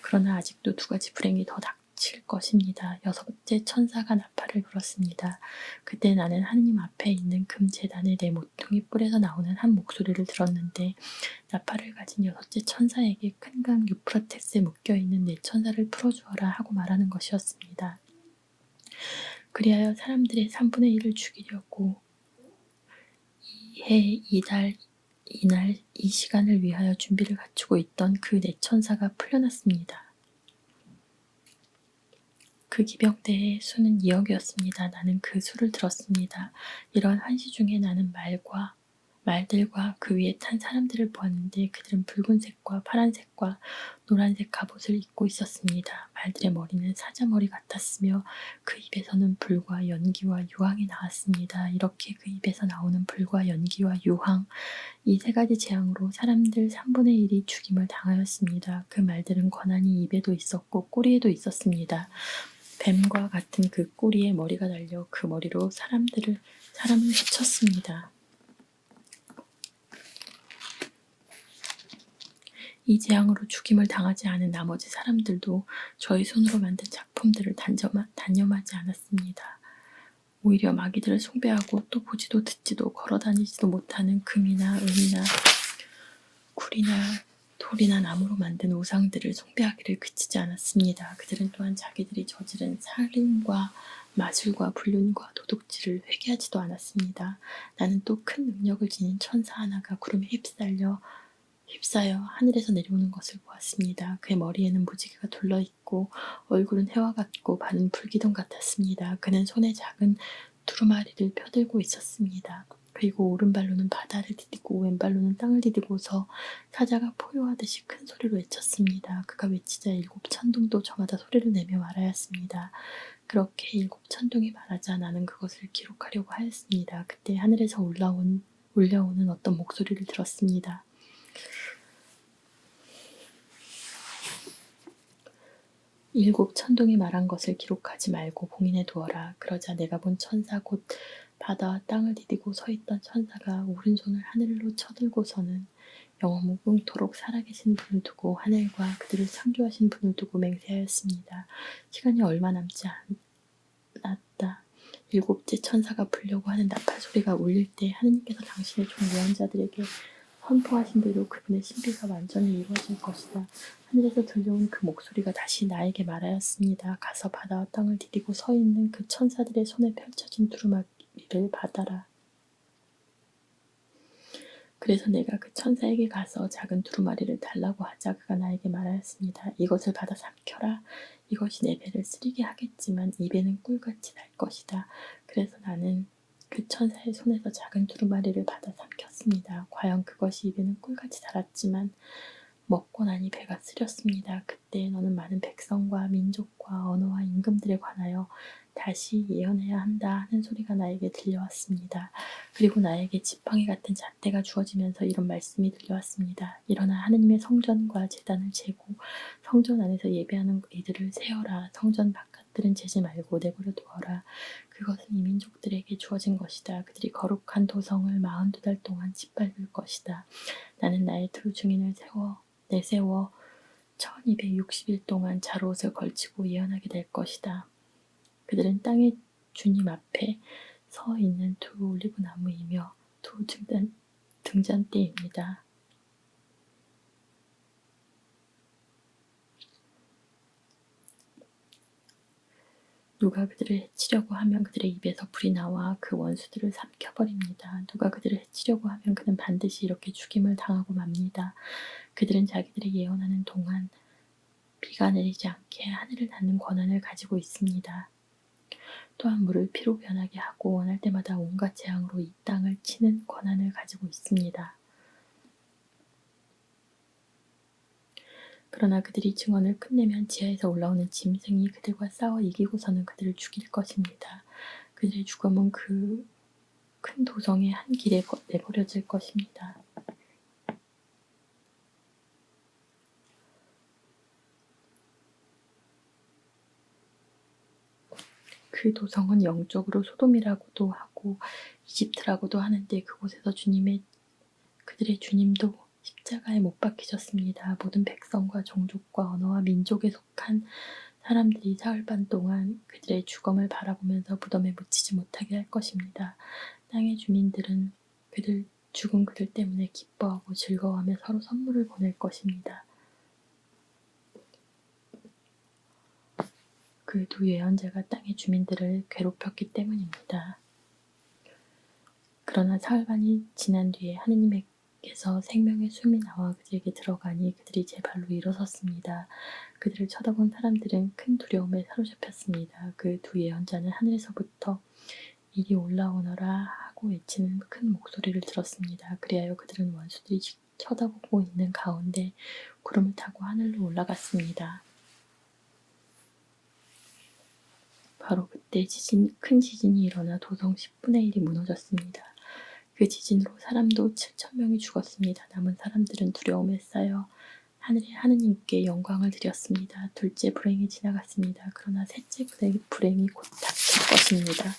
그러나 아직도 2가지 불행이 더 닥칠 것입니다. 6째 천사가 나팔을 불었습니다. 그때 나는 하느님 앞에 있는 금 제단의 네 모퉁이 뿔에서 나오는 한 목소리를 들었는데 나팔을 가진 6째 천사에게 큰 강 유프라테스에 묶여있는 네 천사를 풀어주어라 하고 말하는 것이었습니다. 그리하여 사람들의 3분의 1을 죽이려고 이 해, 이달, 이날, 이 시간을 위하여 준비를 갖추고 있던 그 네 천사가 풀려났습니다. 그 기병대의 수는 2억이었습니다. 나는 그 수를 들었습니다. 이런 한시 중에 나는 말들과 그 위에 탄 사람들을 보았는데 그들은 붉은색과 파란색과 노란색 갑옷을 입고 있었습니다. 말들의 머리는 사자머리 같았으며 그 입에서는 불과 연기와 유황이 나왔습니다. 이렇게 그 입에서 나오는 불과 연기와 유황, 이 3가지 재앙으로 사람들 3분의 1이 죽임을 당하였습니다. 그 말들은 권한이 입에도 있었고 꼬리에도 있었습니다. 뱀과 같은 그 꼬리에 머리가 달려 그 머리로 사람을 해쳤습니다. 이 재앙으로 죽임을 당하지 않은 나머지 사람들도 저희 손으로 만든 작품들을 단념하지 않았습니다. 오히려 마귀들을 숭배하고 또 보지도 듣지도 걸어다니지도 못하는 금이나 은이나 굴이나 돌이나 나무로 만든 우상들을 숭배하기를 그치지 않았습니다. 그들은 또한 자기들이 저지른 살인과 마술과 불륜과 도둑질을 회개하지도 않았습니다. 나는 또 큰 능력을 지닌 천사 하나가 구름에 휩싸여 하늘에서 내려오는 것을 보았습니다. 그의 머리에는 무지개가 둘러있고 얼굴은 해와 같고 발은 불기둥 같았습니다. 그는 손에 작은 두루마리를 펴들고 있었습니다. 그리고 오른발로는 바다를 디디고 왼발로는 땅을 디디고서 사자가 포효하듯이 큰 소리로 외쳤습니다. 그가 외치자 7 천둥도 저마다 소리를 내며 말하였습니다. 그렇게 7천둥이 말하자 나는 그것을 기록하려고 하였습니다. 그때 하늘에서 울려오는 어떤 목소리를 들었습니다. 일곱 천둥이 말한 것을 기록하지 말고 봉인해 두어라. 그러자 내가 본 천사 곧 바다와 땅을 디디고 서 있던 천사가 오른손을 하늘로 쳐들고서는 영원무궁토록 살아계신 분을 두고 하늘과 그들을 창조하신 분을 두고 맹세하였습니다. 시간이 얼마 남지 않았다. 일곱째 천사가 불려고 하는 나팔 소리가 울릴 때 하느님께서 당신의 종 예언자들에게 선포하신 대로 그분의 신비가 완전히 이루어질 것이다. 하늘에서 들려온 그 목소리가 다시 나에게 말하였습니다. 가서 바다와 땅을 디디고 서 있는 그 천사들의 손에 펼쳐진 두루마리를 받아라. 그래서 내가 그 천사에게 가서 작은 두루마리를 달라고 하자 그가 나에게 말하였습니다. 이것을 받아 삼켜라. 이것이 내 배를 쓰리게 하겠지만 이 배는 꿀같이 날 것이다. 그래서 나는 그 천사의 손에서 작은 두루마리를 받아 삼켰습니다. 과연 그것이 입에는 꿀같이 달았지만 먹고 나니 배가 쓰렸습니다. 그때 너는 많은 백성과 민족과 언어와 임금들에 관하여 다시 예언해야 한다 하는 소리가 나에게 들려왔습니다. 그리고 나에게 지팡이 같은 잣대가 주어지면서 이런 말씀이 들려왔습니다. 일어나 하느님의 성전과 제단을 재고 성전 안에서 예배하는 이들을 세어라. 성전 바깥들은 재지 말고 내버려 두어라. 그것은 이 민족들에게 주어진 것이다. 그들이 거룩한 도성을 42달 동안 짓밟을 것이다. 나는 나의 두 증인을 내세워 1260일 동안 자루옷을 걸치고 예언하게 될 것이다. 그들은 땅의 주님 앞에 서 있는 두 올리브 나무이며 두 등잔대입니다. 누가 그들을 해치려고 하면 그들의 입에서 불이 나와 그 원수들을 삼켜버립니다. 누가 그들을 해치려고 하면 그는 반드시 이렇게 죽임을 당하고 맙니다. 그들은 자기들이 예언하는 동안 비가 내리지 않게 하늘을 닫는 권한을 가지고 있습니다. 또한 물을 피로 변하게 하고 원할 때마다 온갖 재앙으로 이 땅을 치는 권한을 가지고 있습니다. 그러나 그들이 증언을 끝내면 지하에서 올라오는 짐승이 그들과 싸워 이기고서는 그들을 죽일 것입니다. 그들의 죽음은 그 큰 도성의 한 길에 내버려질 것입니다. 그 도성은 영적으로 소돔이라고도 하고 이집트라고도 하는데 그곳에서 그들의 주님도 십자가에 못 박히셨습니다. 모든 백성과 종족과 언어와 민족에 속한 사람들이 사흘반 동안 그들의 죽음을 바라보면서 무덤에 묻히지 못하게 할 것입니다. 땅의 주민들은 죽은 그들 때문에 기뻐하고 즐거워하며 서로 선물을 보낼 것입니다. 그 두 예언자가 땅의 주민들을 괴롭혔기 때문입니다. 그러나 사흘반이 지난 뒤에 하느님께서 생명의 숨이 나와 그들에게 들어가니 그들이 제 발로 일어섰습니다. 그들을 쳐다본 사람들은 큰 두려움에 사로잡혔습니다. 그 두 예언자는 하늘에서부터 이리 올라오너라 하고 외치는 큰 목소리를 들었습니다. 그리하여 그들은 원수들이 쳐다보고 있는 가운데 구름을 타고 하늘로 올라갔습니다. 바로 그때 큰 지진이 일어나 도성 10분의 1이 무너졌습니다. 그 지진으로 사람도 7,000명이 죽었습니다. 남은 사람들은 두려움에 쌓여 하늘의 하느님께 영광을 드렸습니다. 둘째 불행이 지나갔습니다. 그러나 셋째 불행이 곧 닥칠 것입니다.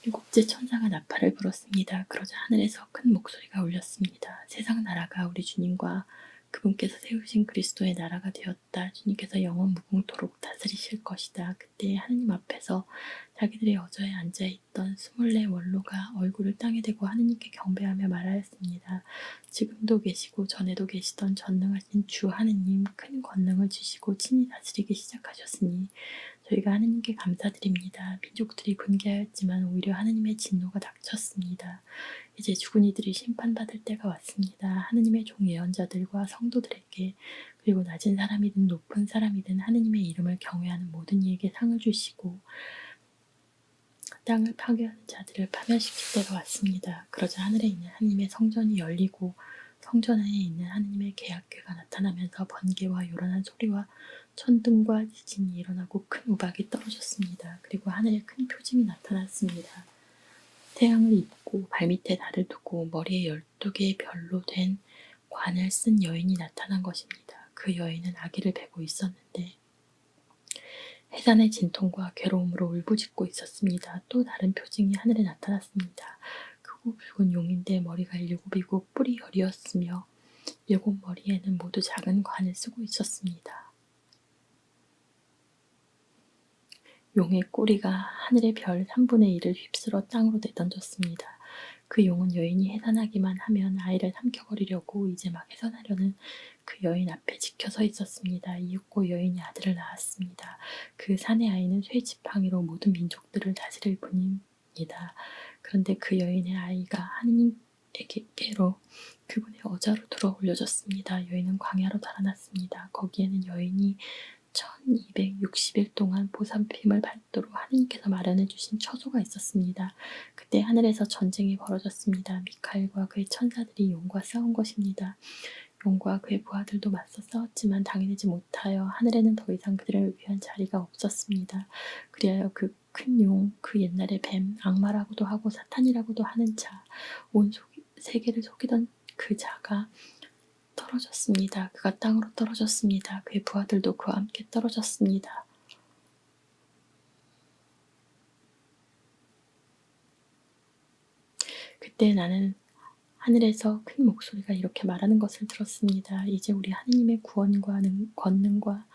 일곱째 천사가 나팔을 불었습니다. 그러자 하늘에서 큰 목소리가 울렸습니다. 세상 나라가 우리 주님과 그분께서 세우신 그리스도의 나라가 되었다. 주님께서 영원 무궁토록 다스리실 것이다. 그때 하느님 앞에서 자기들의 여저에 앉아있던 24 원로가 얼굴을 땅에 대고 하느님께 경배하며 말하였습니다. 지금도 계시고 전에도 계시던 전능하신 주 하느님, 큰 권능을 주시고 친히 다스리기 시작하셨으니 저희가 하느님께 감사드립니다. 민족들이 분개하였지만 오히려 하느님의 진노가 닥쳤습니다. 이제 죽은 이들이 심판받을 때가 왔습니다. 하느님의 종 예언자들과 성도들에게 그리고 낮은 사람이든 높은 사람이든 하느님의 이름을 경외하는 모든 이에게 상을 주시고 땅을 파괴하는 자들을 파멸시킬 때가 왔습니다. 그러자 하늘에 있는 하느님의 성전이 열리고 성전 안에 있는 하느님의 계약궤가 나타나면서 번개와 요란한 소리와 천둥과 지진이 일어나고 큰 우박이 떨어졌습니다. 그리고 하늘에 큰 표징이 나타났습니다. 태양을 입고 발밑에 달을 두고 머리에 12개의 별로 된 관을 쓴 여인이 나타난 것입니다. 그 여인은 아기를 베고 있었는데 해산의 진통과 괴로움으로 울부짖고 있었습니다. 또 다른 표징이 하늘에 나타났습니다. 크고 붉은 용인데 머리가 7이고 뿔이 10이었으며 7머리에는 모두 작은 관을 쓰고 있었습니다. 용의 꼬리가 하늘의 별 3분의 1을 휩쓸어 땅으로 내던졌습니다. 그 용은 여인이 해산하기만 하면 아이를 삼켜버리려고 이제 막 해산하려는 그 여인 앞에 지켜서 있었습니다. 이윽고 여인이 아들을 낳았습니다. 그 산의 아이는 쇠 지팡이로 모든 민족들을 다스릴 뿐입니다. 그런데 그 여인의 아이가 하느님에게로 그분의 어자로 들어 올려졌습니다. 여인은 광야로 달아났습니다. 거기에는 여인이 1260일 동안 보살핌을 받도록 하느님께서 마련해 주신 처소가 있었습니다. 그때 하늘에서 전쟁이 벌어졌습니다. 미카엘과 그의 천사들이 용과 싸운 것입니다. 용과 그의 부하들도 맞서 싸웠지만 당해내지 못하여 하늘에는 더 이상 그들을 위한 자리가 없었습니다. 그리하여 그 큰 용, 그 옛날의 뱀, 악마라고도 하고 사탄이라고도 하는 자, 온 세계를 속이던 그 자가 떨어졌습니다. 그가 땅으로 떨어졌습니다. 그의 부하들도 그와 함께 떨어졌습니다. 그때 나는 하늘에서 큰 목소리가 이렇게 말하는 것을 들었습니다. 이제 우리 하느님의 구원과 권능과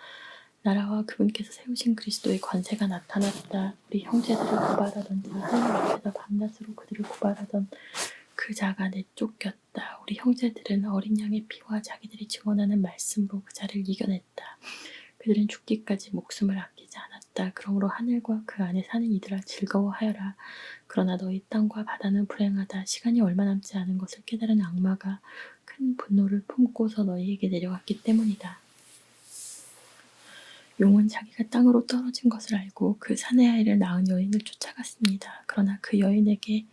나라와 그분께서 세우신 그리스도의 권세가 나타났다. 우리 형제들을 고발하던 자, 하나님 앞에서 밤낮으로 그들을 고발하던 그 자가 내쫓겼다. 우리 형제들은 어린 양의 피와 자기들이 증언하는 말씀으로 그 자를 이겨냈다. 그들은 죽기까지 목숨을 아끼지 않았다. 그러므로 하늘과 그 안에 사는 이들아 즐거워하여라. 그러나 너희 땅과 바다는 불행하다. 시간이 얼마 남지 않은 것을 깨달은 악마가 큰 분노를 품고서 너희에게 내려왔기 때문이다. 용은 자기가 땅으로 떨어진 것을 알고 그 사내 아이를 낳은 여인을 쫓아갔습니다. 그러나 그 여인에게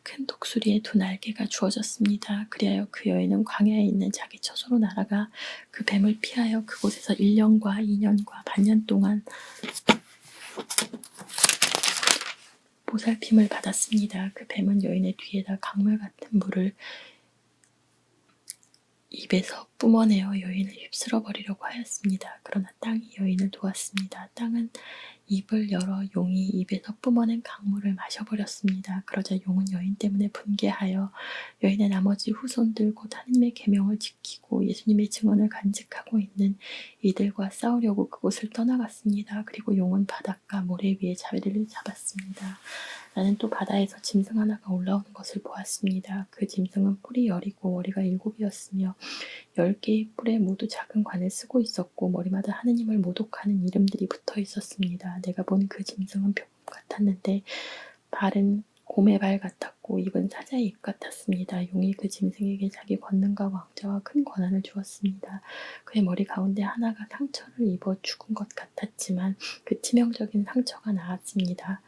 큰 독수리의 2날개가 주어졌습니다. 그리하여 그 여인은 광야에 있는 자기 처소로 날아가 그 뱀을 피하여 그곳에서 1년과 2년과 반년 동안 보살핌을 받았습니다. 그 뱀은 여인의 뒤에다 강물 같은 물을 입에서 뿜어내어 여인을 휩쓸어 버리려고 하였습니다. 그러나 땅이 여인을 도왔습니다. 땅은 입을 열어 용이 입에서 뿜어낸 강물을 마셔버렸습니다. 그러자 용은 여인 때문에 분개하여 여인의 나머지 후손들 곧 하느님의 계명을 지키고 예수님의 증언을 간직하고 있는 이들과 싸우려고 그곳을 떠나갔습니다. 그리고 용은 바닷가 모래 위에 자리를 잡았습니다. 나는 또 바다에서 짐승 하나가 올라오는 것을 보았습니다. 그 짐승은 뿔이 10이고 머리가 7이었으며 10개의 뿔에 모두 작은 관을 쓰고 있었고 머리마다 하느님을 모독하는 이름들이 붙어 있었습니다. 내가 본 그 짐승은 벽 같았는데 발은 곰의 발 같았고 입은 사자의 입 같았습니다. 용이 그 짐승에게 자기 권능과 왕자와 큰 권한을 주었습니다. 그의 머리 가운데 하나가 상처를 입어 죽은 것 같았지만 그 치명적인 상처가 나았습니다.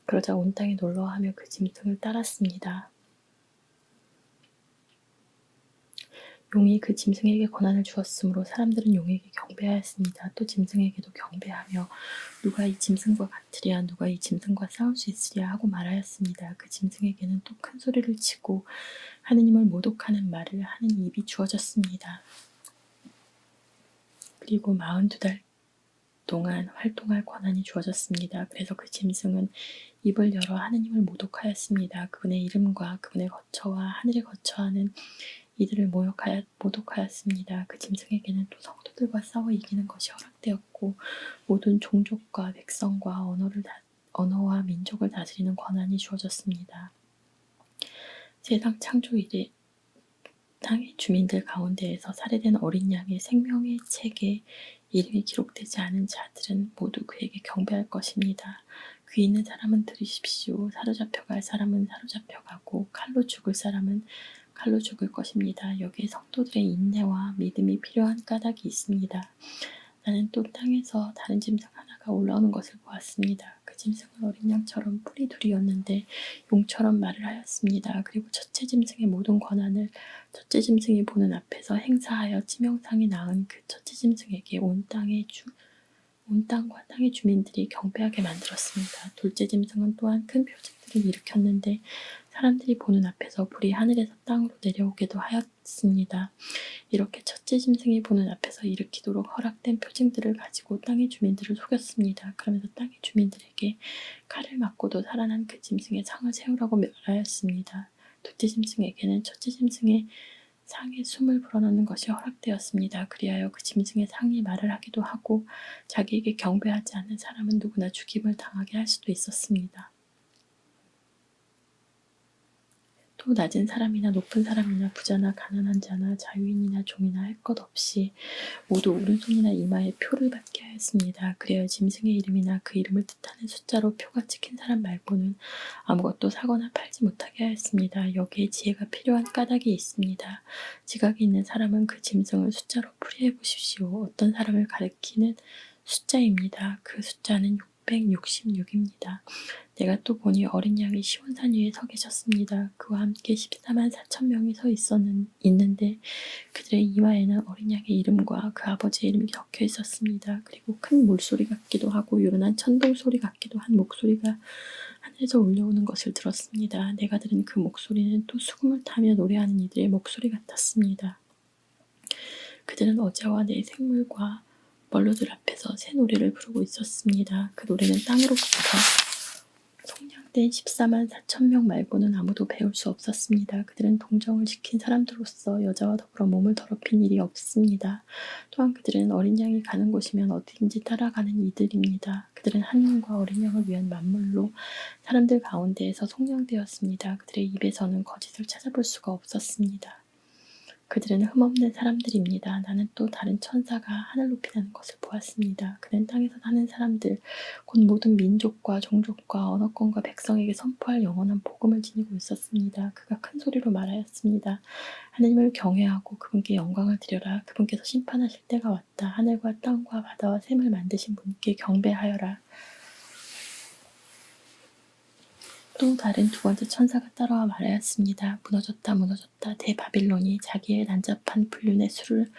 그러자 온 땅에 놀라워하며 그 짐승을 따랐습니다. 용이 그 짐승에게 권한을 주었으므로 사람들은 용에게 경배하였습니다. 또 짐승에게도 경배하며 누가 이 짐승과 같으랴 누가 이 짐승과 싸울 수 있으랴 하고 말하였습니다. 그 짐승에게는 또 큰 소리를 치고 하느님을 모독하는 말을 하는 입이 주어졌습니다. 그리고 42달 동안 활동할 권한이 주어졌습니다. 그래서 그 짐승은 입을 열어 하느님을 모독하였습니다. 그분의 이름과 그분의 거처와 하늘에 거처하는 이들을 모독하였습니다. 그 짐승에게는 또 성도들과 싸워 이기는 것이 허락되었고 모든 종족과 백성과 언어와 민족을 다스리는 권한이 주어졌습니다. 세상 창조 이래 땅의 주민들 가운데에서 살해된 어린 양의 생명의 책에 이름이 기록되지 않은 자들은 모두 그에게 경배할 것입니다. 귀 있는 사람은 들으십시오. 사로잡혀갈 사람은 사로잡혀가고 칼로 죽을 사람은 칼로 죽을 것입니다. 여기에 성도들의 인내와 믿음이 필요한 까닭이 있습니다. 나는 또 땅에서 다른 짐승 하나가 천사가 올라오는 것을 보았습니다. 그 짐승은 어린 양처럼 뿔이 둘이었는데 용처럼 말을 하였습니다. 그리고 첫째 짐승의 모든 권한을 첫째 짐승이 보는 앞에서 행사하여 치명상이 낳은 그 첫째 짐승에게 온 땅과 땅의 주민들이 경배하게 만들었습니다. 둘째 짐승은 또한 큰 표징들을 일으켰는데 사람들이 보는 앞에서 불이 하늘에서 땅으로 내려오게도 하였습니다. 이렇게 첫째 짐승이 보는 앞에서 일으키도록 허락된 표징들을 가지고 땅의 주민들을 속였습니다. 그러면서 땅의 주민들에게 칼을 맞고도 살아난 그 짐승의 상을 세우라고 말하였습니다. 둘째 짐승에게는 첫째 짐승의 상에 숨을 불어넣는 것이 허락되었습니다. 그리하여 그 짐승의 상이 말을 하기도 하고 자기에게 경배하지 않는 사람은 누구나 죽임을 당하게 할 수도 있었습니다. 또 낮은 사람이나 높은 사람이나 부자나 가난한 자나 자유인이나 종이나 할 것 없이 모두 오른손이나 이마에 표를 받게 하였습니다. 그래야 짐승의 이름이나 그 이름을 뜻하는 숫자로 표가 찍힌 사람 말고는 아무것도 사거나 팔지 못하게 하였습니다. 여기에 지혜가 필요한 까닭이 있습니다. 지각이 있는 사람은 그 짐승을 숫자로 풀이해 보십시오. 어떤 사람을 가리키는 숫자입니다. 그 숫자는 666입니다. 내가 또 보니 어린 양이 시온산 위에 서 계셨습니다. 그와 함께 14만 4천 명이 서 있는데 그들의 이마에는 어린 양의 이름과 그 아버지의 이름이 적혀 있었습니다. 그리고 큰 물소리 같기도 하고 요란한 천둥 소리 같기도 한 목소리가 하늘에서 울려오는 것을 들었습니다. 내가 들은 그 목소리는 또 수금을 타며 노래하는 이들의 목소리 같았습니다. 그들은 어제와 내 생물과 멀로들 앞에서 새 노래를 부르고 있었습니다. 그 노래는 땅으로부터 속량된 14만 4천 명 말고는 아무도 배울 수 없었습니다. 그들은 동정을 지킨 사람들로서 여자와 더불어 몸을 더럽힌 일이 없습니다. 또한 그들은 어린 양이 가는 곳이면 어디든지 따라가는 이들입니다. 그들은 하나님과 어린 양을 위한 만물로 사람들 가운데에서 속량되었습니다. 그들의 입에서는 거짓을 찾아볼 수가 없었습니다. 그들은 흠없는 사람들입니다. 나는 또 다른 천사가 하늘 높이 나는 것을 보았습니다. 그는 땅에서 사는 사람들, 곧 모든 민족과 종족과 언어권과 백성에게 선포할 영원한 복음을 지니고 있었습니다. 그가 큰 소리로 말하였습니다. 하나님을 경외하고 그분께 영광을 드려라. 그분께서 심판하실 때가 왔다. 하늘과 땅과 바다와 샘을 만드신 분께 경배하여라. 또 다른 두 번째 천사가 따라와 말하였습니다. 무너졌다 무너졌다 대바빌론이 자기의 난잡한 불륜의 술을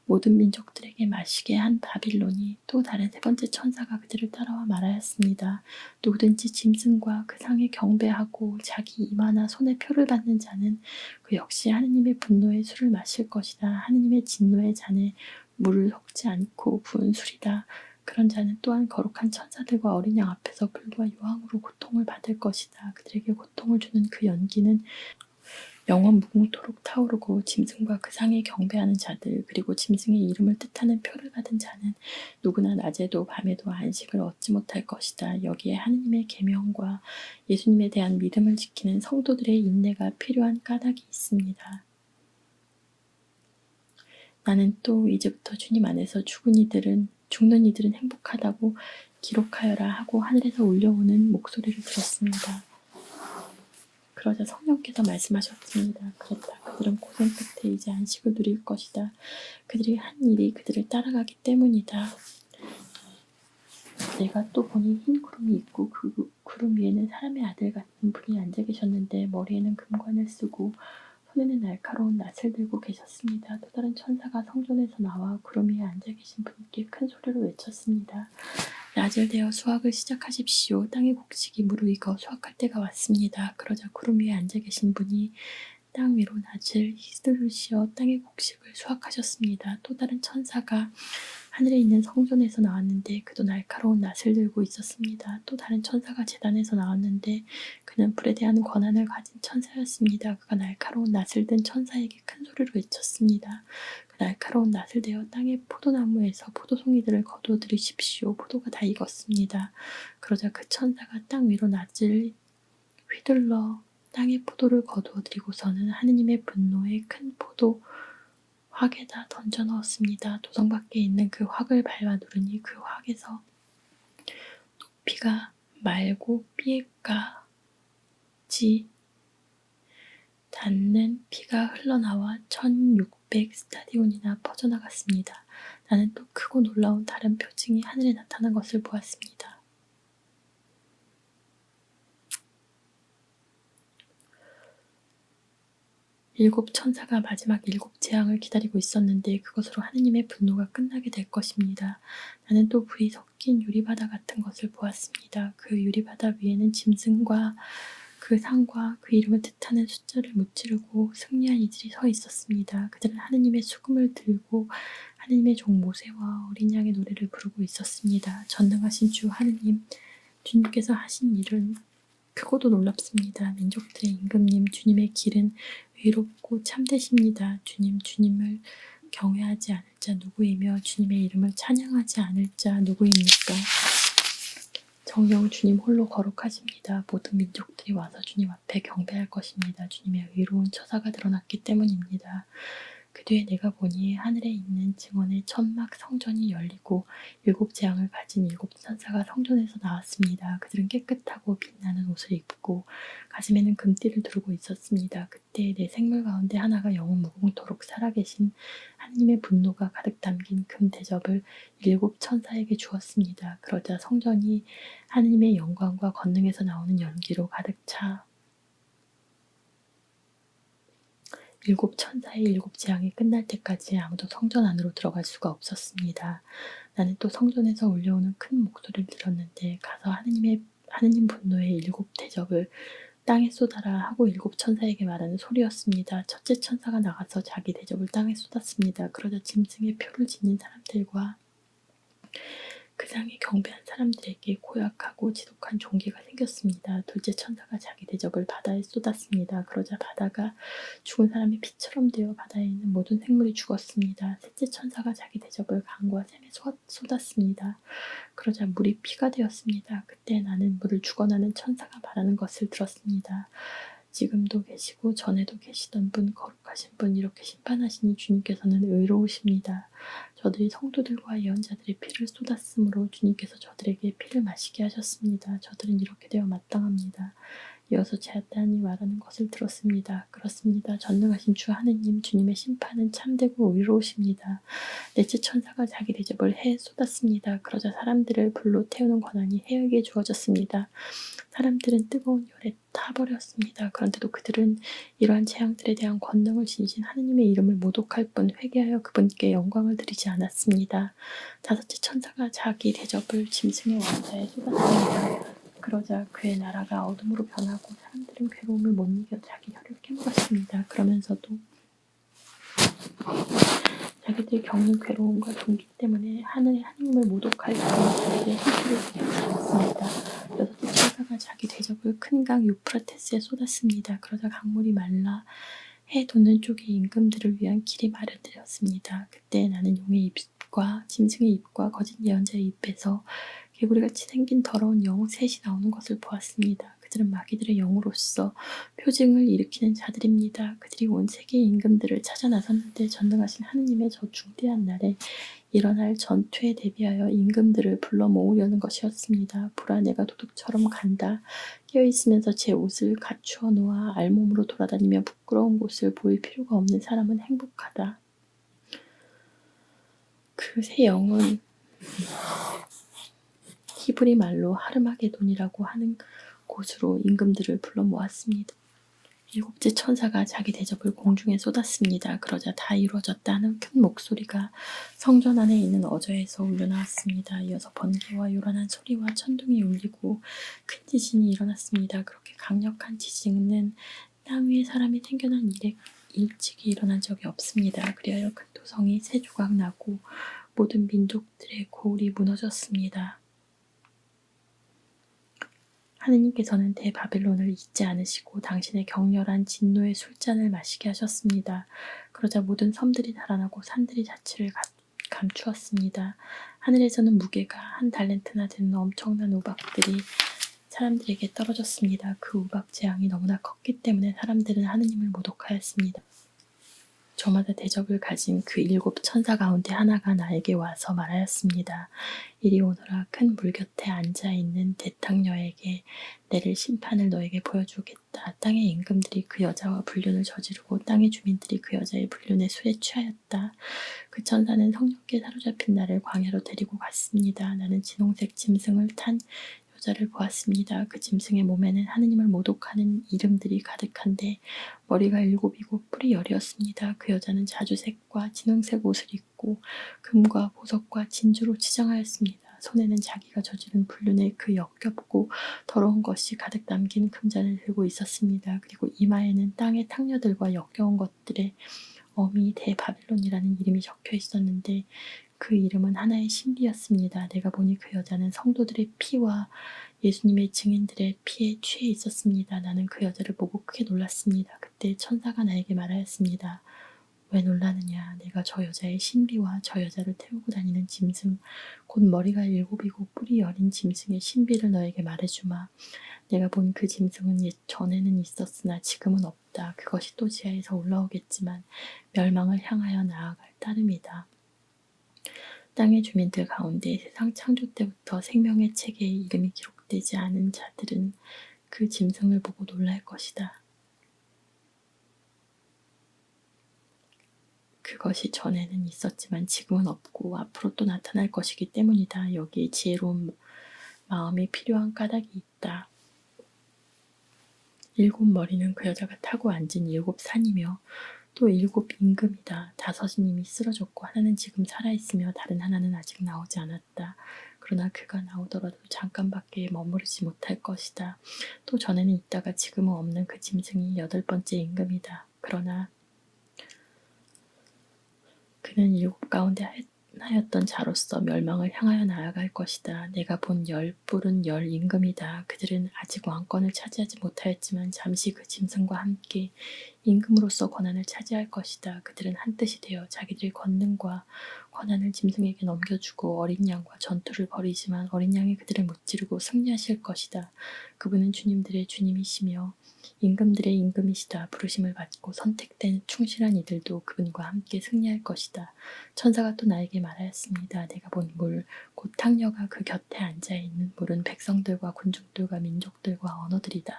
모든 민족들에게 마시게 한 바빌론이. 또 다른 세 번째 천사가 그들을 따라와 말하였습니다. 누구든지 짐승과 그 상에 경배하고 자기 이마나 손에 표를 받는 자는 그 역시 하느님의 분노의 술을 마실 것이다. 하느님의 진노의 잔에 물을 섞지 않고 부은 술이다. 그런 자는 또한 거룩한 천사들과 어린 양 앞에서 불과 유황으로 고통을 받을 것이다. 그들에게 고통을 주는 그 연기는 영원 무궁토록 타오르고 짐승과 그 상에 경배하는 자들 그리고 짐승의 이름을 뜻하는 표를 받은 자는 누구나 낮에도 밤에도 안식을 얻지 못할 것이다. 여기에 하느님의 계명과 예수님에 대한 믿음을 지키는 성도들의 인내가 필요한 까닭이 있습니다. 나는 또 이제부터 주님 안에서 죽는 이들은 행복하다고 기록하여라 하고 하늘에서 울려오는 목소리를 들었습니다. 그러자 성령께서 말씀하셨습니다. 그렇다. 그들은 고생 끝에 이제 안식을 누릴 것이다. 그들이 한 일이 그들을 따라가기 때문이다. 내가 또 보니 흰 구름이 있고 그 구름 위에는 사람의 아들 같은 분이 앉아 계셨는데 머리에는 금관을 쓰고 손에는 날카로운 낫을 들고 계셨습니다. 또 다른 천사가 성전에서 나와 구름 위에 앉아 계신 분께 큰 소리로 외쳤습니다. 낫을 대어 수확을 시작하십시오. 땅의 곡식이 무르익어 수확할 때가 왔습니다. 그러자 구름 위에 앉아 계신 분이 땅 위로 낫을 휘두르시어 땅의 곡식을 수확하셨습니다. 또 다른 천사가 하늘에 있는 성전에서 나왔는데 그도 날카로운 낫을 들고 있었습니다. 또 다른 천사가 제단에서 나왔는데 그는 불에 대한 권한을 가진 천사였습니다. 그가 날카로운 낫을 든 천사에게 큰 소리로 외쳤습니다. 그 날카로운 낫을 대어 땅의 포도나무에서 포도송이들을 거두어 들이십시오. 포도가 다 익었습니다. 그러자 그 천사가 땅 위로 낫을 휘둘러 땅의 포도를 거두어 들이고서는 하느님의 분노의 큰 포도 확에다 던져 넣었습니다. 도성 밖에 있는 그 확을 밟아 누르니 그 확에서 높이가 말고 삐에까지 닿는 피가 흘러나와 1600 스타디온이나 퍼져나갔습니다. 나는 또 크고 놀라운 다른 표징이 하늘에 나타난 것을 보았습니다. 일곱 천사가 마지막 일곱 재앙을 기다리고 있었는데 그것으로 하느님의 분노가 끝나게 될 것입니다. 나는 또 불이 섞인 유리바다 같은 것을 보았습니다. 그 유리바다 위에는 짐승과 그 상과 그 이름을 뜻하는 숫자를 무찌르고 승리한 이들이 서 있었습니다. 그들은 하느님의 수금을 들고 하느님의 종 모세와 어린 양의 노래를 부르고 있었습니다. 전능하신 주 하느님, 주님께서 하신 일은 크고도 놀랍습니다. 민족들의 임금님, 주님의 길은 의롭고 참되십니다. 주님, 주님을 경외하지 않을 자 누구이며 주님의 이름을 찬양하지 않을 자 누구입니까? 정녕 주님 홀로 거룩하십니다. 모든 민족들이 와서 주님 앞에 경배할 것입니다. 주님의 의로운 처사가 드러났기 때문입니다. 그 뒤에 내가 보니 하늘에 있는 증언의 천막 성전이 열리고 일곱 재앙을 가진 일곱 천사가 성전에서 나왔습니다. 그들은 깨끗하고 빛나는 옷을 입고 가슴에는 금띠를 두르고 있었습니다. 그때 내 생물 가운데 하나가 영원 무궁토록 살아계신 하느님의 분노가 가득 담긴 금 대접을 일곱 천사에게 주었습니다. 그러자 성전이 하느님의 영광과 권능에서 나오는 연기로 가득 차 일곱 천사의 일곱 재앙이 끝날 때까지 아무도 성전 안으로 들어갈 수가 없었습니다. 나는 또 성전에서 울려오는 큰 목소리를 들었는데 가서 하느님 분노의 일곱 대접을 땅에 쏟아라 하고 일곱 천사에게 말하는 소리였습니다. 첫째 천사가 나가서 자기 대접을 땅에 쏟았습니다. 그러자 짐승의 표를 지닌 사람들과 그 상에 경배한 사람들에게 고약하고 지독한 종기가 생겼습니다. 둘째 천사가 자기 대접을 바다에 쏟았습니다. 그러자 바다가 죽은 사람의 피처럼 되어 바다에 있는 모든 생물이 죽었습니다. 셋째 천사가 자기 대접을 강과 샘에 쏟았습니다. 그러자 물이 피가 되었습니다. 그때 나는 물을 죽어나는 천사가 말하는 것을 들었습니다. 지금도 계시고 전에도 계시던 분, 거룩하신 분, 이렇게 심판하시니 주님께서는 의로우십니다. 저들이 성도들과 예언자들의 피를 쏟았으므로 주님께서 저들에게 피를 마시게 하셨습니다. 저들은 이렇게 되어 마땅합니다. 이어서 제아단이 말하는 것을 들었습니다. 그렇습니다. 전능하신 주 하느님, 주님의 심판은 참되고 의로우십니다. 넷째 천사가 자기 대접을 해에 쏟았습니다. 그러자 사람들을 불로 태우는 권한이 해에게 주어졌습니다. 사람들은 뜨거운 열에 타버렸습니다. 그런데도 그들은 이러한 재앙들에 대한 권능을 지니신 하느님의 이름을 모독할 뿐 회개하여 그분께 영광을 드리지 않았습니다. 다섯째 천사가 자기 대접을 짐승의 왕자에 쏟았습니다. 그러자 그의 나라가 어둠으로 변하고 사람들은 괴로움을 못 이겨 자기 혀를 깨물었습니다. 그러면서도 자기들이 겪는 괴로움과 동기 때문에 하느님을 모독할 자들의 힘줄을 지키지 않았습니다. 여섯째 천사가 자기 대접을 큰 강 유프라테스에 쏟았습니다. 그러자 강물이 말라 해 돋는 쪽에 임금들을 위한 길이 마련되었습니다. 그때 나는 용의 입과 짐승의 입과 거짓 예언자의 입에서 개구리같이 생긴 더러운 영 셋이 나오는 것을 보았습니다. 그들은 마귀들의 영으로서 표징을 일으키는 자들입니다. 그들이 온 세계의 임금들을 찾아 나섰는데 전능하신 하느님의 저 중대한 날에 일어날 전투에 대비하여 임금들을 불러 모으려는 것이었습니다. 보라, 내가 도둑처럼 간다. 깨어있으면서 제 옷을 갖추어 놓아 알몸으로 돌아다니며 부끄러운 곳을 보일 필요가 없는 사람은 행복하다. 그 새 영은 히브리 말로 하르마게돈이라고 하는 곳으로 임금들을 불러 모았습니다. 일곱째 천사가 자기 대접을 공중에 쏟았습니다. 그러자 다 이루어졌다는 큰 목소리가 성전 안에 있는 어저에서 울려나왔습니다. 이어서 번개와 요란한 소리와 천둥이 울리고 큰 지진이 일어났습니다. 그렇게 강력한 지진은 땅 위에 사람이 생겨난 이래 일찍이 일어난 적이 없습니다. 그리하여 큰 토성이 세 조각 나고 모든 민족들의 고울이 무너졌습니다. 하느님께서는 대바벨론을 잊지 않으시고 당신의 격렬한 진노의 술잔을 마시게 하셨습니다. 그러자 모든 섬들이 달아나고 산들이 자취를 감추었습니다. 하늘에서는 무게가 한 달란트나 되는 엄청난 우박들이 사람들에게 떨어졌습니다. 그 우박 재앙이 너무나 컸기 때문에 사람들은 하느님을 모독하였습니다. 저마다 대적을 가진 그 7 천사 가운데 하나가 나에게 와서 말하였습니다. 이리 오너라. 큰 물 곁에 앉아 있는 대탕녀에게 내릴 심판을 너에게 보여주겠다. 땅의 임금들이 그 여자와 불륜을 저지르고 땅의 주민들이 그 여자의 불륜의 술에 취하였다. 그 천사는 성령께 사로잡힌 나를 광야로 데리고 갔습니다. 나는 진홍색 짐승을 탄 여자를 보았습니다. 그 짐승의 몸에는 하느님을 모독하는 이름들이 가득한데 머리가 7이고 뿔이 10이었습니다. 그 여자는 자주색과 진홍색 옷을 입고 금과 보석과 진주로 치장하였습니다. 손에는 자기가 저지른 불륜의 그 역겹고 더러운 것이 가득 담긴 금잔을 들고 있었습니다. 그리고 이마에는 땅의 탕녀들과 역겨운 것들의 어미 대바빌론이라는 이름이 적혀 있었는데 그 이름은 하나의 신비였습니다. 내가 보니 그 여자는 성도들의 피와 예수님의 증인들의 피에 취해 있었습니다. 나는 그 여자를 보고 크게 놀랐습니다. 그때 천사가 나에게 말하였습니다. 왜 놀라느냐? 내가 저 여자의 신비와 저 여자를 태우고 다니는 짐승, 곧 머리가 7이고 뿔이 10인 짐승의 신비를 너에게 말해주마. 내가 본 그 짐승은 전에는 있었으나 지금은 없다. 그것이 또 지하에서 올라오겠지만 멸망을 향하여 나아갈 따름이다. 땅의 주민들 가운데 세상 창조 때부터 생명의 책에 이름이 기록되지 않은 자들은 그 짐승을 보고 놀랄 것이다. 그것이 전에는 있었지만 지금은 없고 앞으로 또 나타날 것이기 때문이다. 여기에 지혜로운 마음이 필요한 까닭이 있다. 7머리는 그 여자가 타고 앉은 7산이며 또 7 임금이다. 5은 이미 쓰러졌고 하나는 지금 살아있으며 다른 하나는 아직 나오지 않았다. 그러나 그가 나오더라도 잠깐밖에 머무르지 못할 것이다. 또 전에는 있다가 지금은 없는 그 짐승이 8번째 임금이다. 그러나 그는 7 가운데 하나였던 자로서 멸망을 향하여 나아갈 것이다. 내가 본 10뿔은 10 임금이다. 그들은 아직 왕권을 차지하지 못하였지만 잠시 그 짐승과 함께 임금으로서 권한을 차지할 것이다. 그들은 한뜻이 되어 자기들의 권능과 권한을 짐승에게 넘겨주고 어린 양과 전투를 벌이지만 어린 양이 그들을 무찌르고 승리하실 것이다. 그분은 주님들의 주님이시며 임금들의 임금이시다. 부르심을 받고 선택된 충실한 이들도 그분과 함께 승리할 것이다. 천사가 또 나에게 말하였습니다. 내가 본 물, 곧 탕녀가 그 곁에 앉아있는 물은 백성들과 군중들과 민족들과 언어들이다.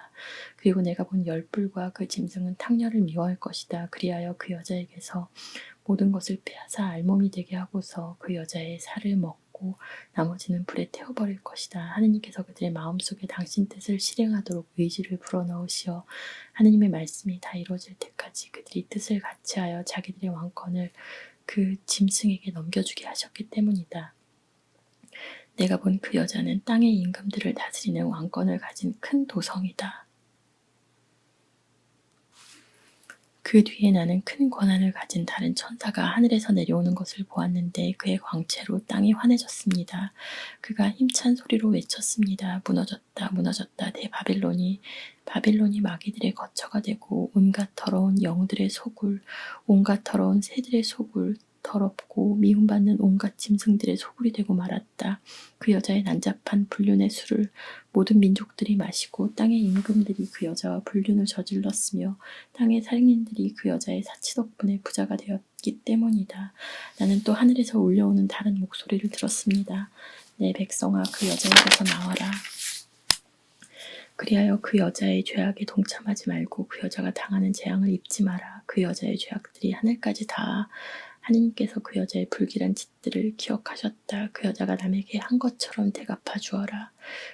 그리고 내가 본 10뿔과 그 짐승은 탕녀를 미워할 것이다. 그리하여 그 여자에게서 모든 것을 빼앗아 알몸이 되게 하고서 그 여자의 살을 먹고 나머지는 불에 태워버릴 것이다. 하느님께서 그들의 마음속에 당신 뜻을 실행하도록 의지를 불어넣으시어 하느님의 말씀이 다 이루어질 때까지 그들이 뜻을 같이하여 자기들의 왕권을 그 짐승에게 넘겨주게 하셨기 때문이다. 내가 본 그 여자는 땅의 임금들을 다스리는 왕권을 가진 큰 도성이다. 그 뒤에 나는 큰 권한을 가진 다른 천사가 하늘에서 내려오는 것을 보았는데 그의 광채로 땅이 환해졌습니다. 그가 힘찬 소리로 외쳤습니다. 무너졌다, 무너졌다, 대바빌론이. 바빌론이 마귀들의 거처가 되고 온갖 더러운 영들의 소굴, 온갖 더러운 새들의 소굴, 더럽고 미움받는 온갖 짐승들의 소굴이 되고 말았다. 그 여자의 난잡한 불륜의 술을 모든 민족들이 마시고 땅의 임금들이 그 여자와 불륜을 저질렀으며 땅의 상인들이 그 여자의 사치 덕분에 부자가 되었기 때문이다. 나는 또 하늘에서 울려오는 다른 목소리를 들었습니다. 내 백성아, 그 여자에게서 나와라. 그리하여 그 여자의 죄악에 동참하지 말고 그 여자가 당하는 재앙을 입지 마라. 그 여자의 죄악들이 하늘까지 닿아 하느님께서 그 여자의 불길한 짓들을 기억하셨다. 그 여자가 남에게 한 것처럼 대갚아 주어라.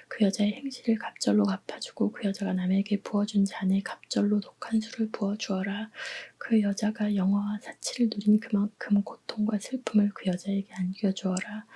그 여자의 행실을 갑절로 갚아주고 그 여자가 남에게 부어준 잔에 갑절로 독한 술을 부어 주어라. 그 여자가 영화와 사치를 누린 그만큼 고통과 슬픔을 그 여자에게 안겨주어라.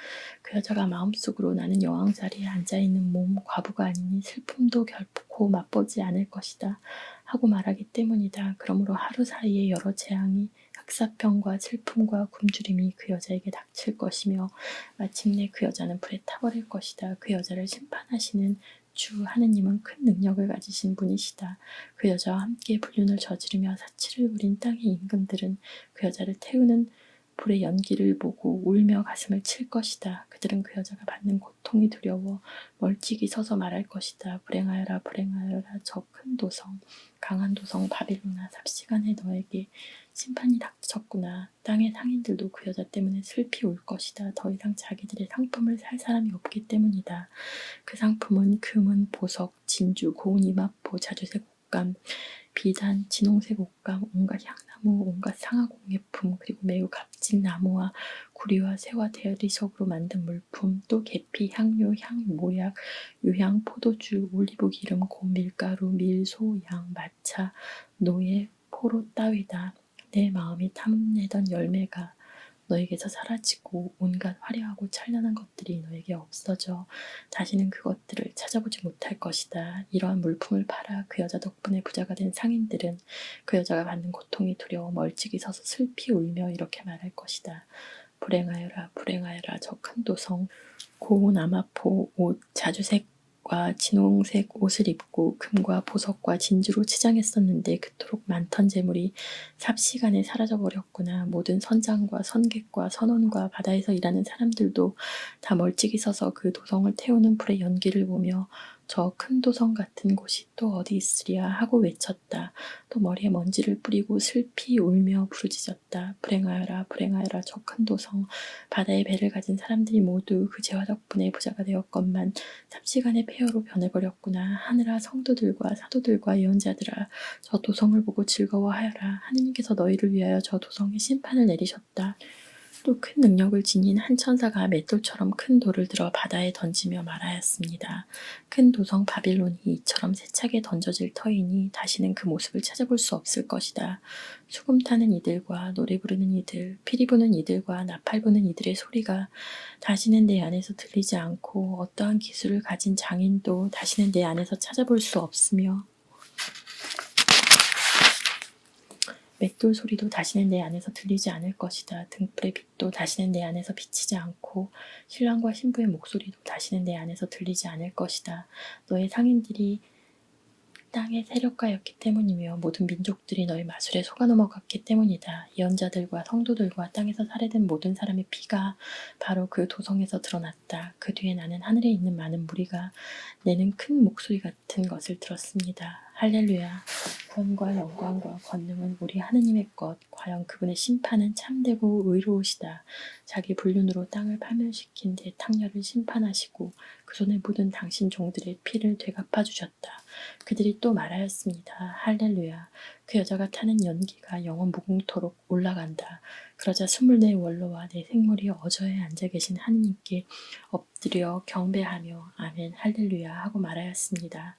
그 여자가 마음속으로 나는 여왕 자리에 앉아있는 몸 과부가 아니니 슬픔도 결코 맛보지 않을 것이다 하고 말하기 때문이다. 그러므로 하루 사이에 여러 재앙이 흑사병과 슬픔과 굶주림이 그 여자에게 닥칠 것이며 마침내 그 여자는 불에 타버릴 것이다. 그 여자를 심판하시는 주 하느님은 큰 능력을 가지신 분이시다. 그 여자와 함께 불륜을 저지르며 사치를 부린 땅의 임금들은 그 여자를 태우는 불의 연기를 보고 울며 가슴을 칠 것이다. 그들은 그 여자가 받는 고통이 두려워 멀찍이 서서 말할 것이다. 불행하여라 불행하여라 저 큰 도성 강한 도성 바빌론아 삽시간에 너에게 심판이 닥쳤구나. 땅의 상인들도 그 여자 때문에 슬피 울 것이다. 더 이상 자기들의 상품을 살 사람이 없기 때문이다. 그 상품은 금은 보석, 진주, 고운 이마포, 자주색 옷감, 비단, 진홍색 옷감, 온갖 향나무, 온갖 상하공예품, 그리고 매우 값진 나무와 구리와 쇠와 대리석으로 만든 물품, 또 계피, 향료, 향, 모약, 유향, 포도주, 올리브 기름, 곰, 밀가루, 밀, 소, 양, 마차, 노예, 포로 따위다. 내 마음이 탐내던 열매가 너에게서 사라지고 온갖 화려하고 찬란한 것들이 너에게 없어져 다시는 그것들을 찾아보지 못할 것이다. 이러한 물품을 팔아 그 여자 덕분에 부자가 된 상인들은 그 여자가 받는 고통이 두려워 멀찍이 서서 슬피 울며 이렇게 말할 것이다. 불행하여라 불행하여라 저 큰 도성 고운 아마포 옷 자주색과 진홍색 옷을 입고 금과 보석과 진주로 치장했었는데 그토록 많던 재물이 삽시간에 사라져버렸구나. 모든 선장과 선객과 선원과 바다에서 일하는 사람들도 다 멀찍이 서서 그 도성을 태우는 불의 연기를 보며 저 큰 도성 같은 곳이 또 어디 있으랴 하고 외쳤다. 또 머리에 먼지를 뿌리고 슬피 울며 부르짖었다. 불행하여라 불행하여라 저 큰 도성 바다에 배를 가진 사람들이 모두 그 재화 덕분에 부자가 되었건만 삽시간에 폐허로 변해버렸구나. 하늘아 성도들과 사도들과 예언자들아 저 도성을 보고 즐거워하여라. 하느님께서 너희를 위하여 저 도성에 심판을 내리셨다. 또 큰 능력을 지닌 한 천사가 맷돌처럼 큰 돌을 들어 바다에 던지며 말하였습니다. 큰 도성 바빌론이 이처럼 세차게 던져질 터이니 다시는 그 모습을 찾아볼 수 없을 것이다. 수금 타는 이들과 노래 부르는 이들, 피리 부는 이들과 나팔 부는 이들의 소리가 다시는 내 안에서 들리지 않고 어떠한 기술을 가진 장인도 다시는 내 안에서 찾아볼 수 없으며 맷돌 소리도 다시는 내 안에서 들리지 않을 것이다. 등불의 빛도 다시는 내 안에서 비치지 않고 신랑과 신부의 목소리도 다시는 내 안에서 들리지 않을 것이다. 너의 상인들이 땅의 세력가였기 때문이며 모든 민족들이 너의 마술에 속아 넘어갔기 때문이다. 예언자들과 성도들과 땅에서 살해된 모든 사람의 피가 바로 그 도성에서 드러났다. 그 뒤에 나는 하늘에 있는 많은 무리가 내는 큰 목소리 같은 것을 들었습니다. 할렐루야. 구원과 영광과 권능은 우리 하느님의 것. 과연 그분의 심판은 참되고 의로우시다. 자기 불륜으로 땅을 파멸시킨 데 탕녀를 심판하시고 그 손에 묻은 당신 종들의 피를 되갚아 주셨다. 그들이 또 말하였습니다. 할렐루야. 그 여자가 타는 연기가 영원 무궁토록 올라간다. 그러자 24 원로와 내 생물이 어저에 앉아 계신 하느님께 엎드려 경배하며 아멘 할렐루야 하고 말하였습니다.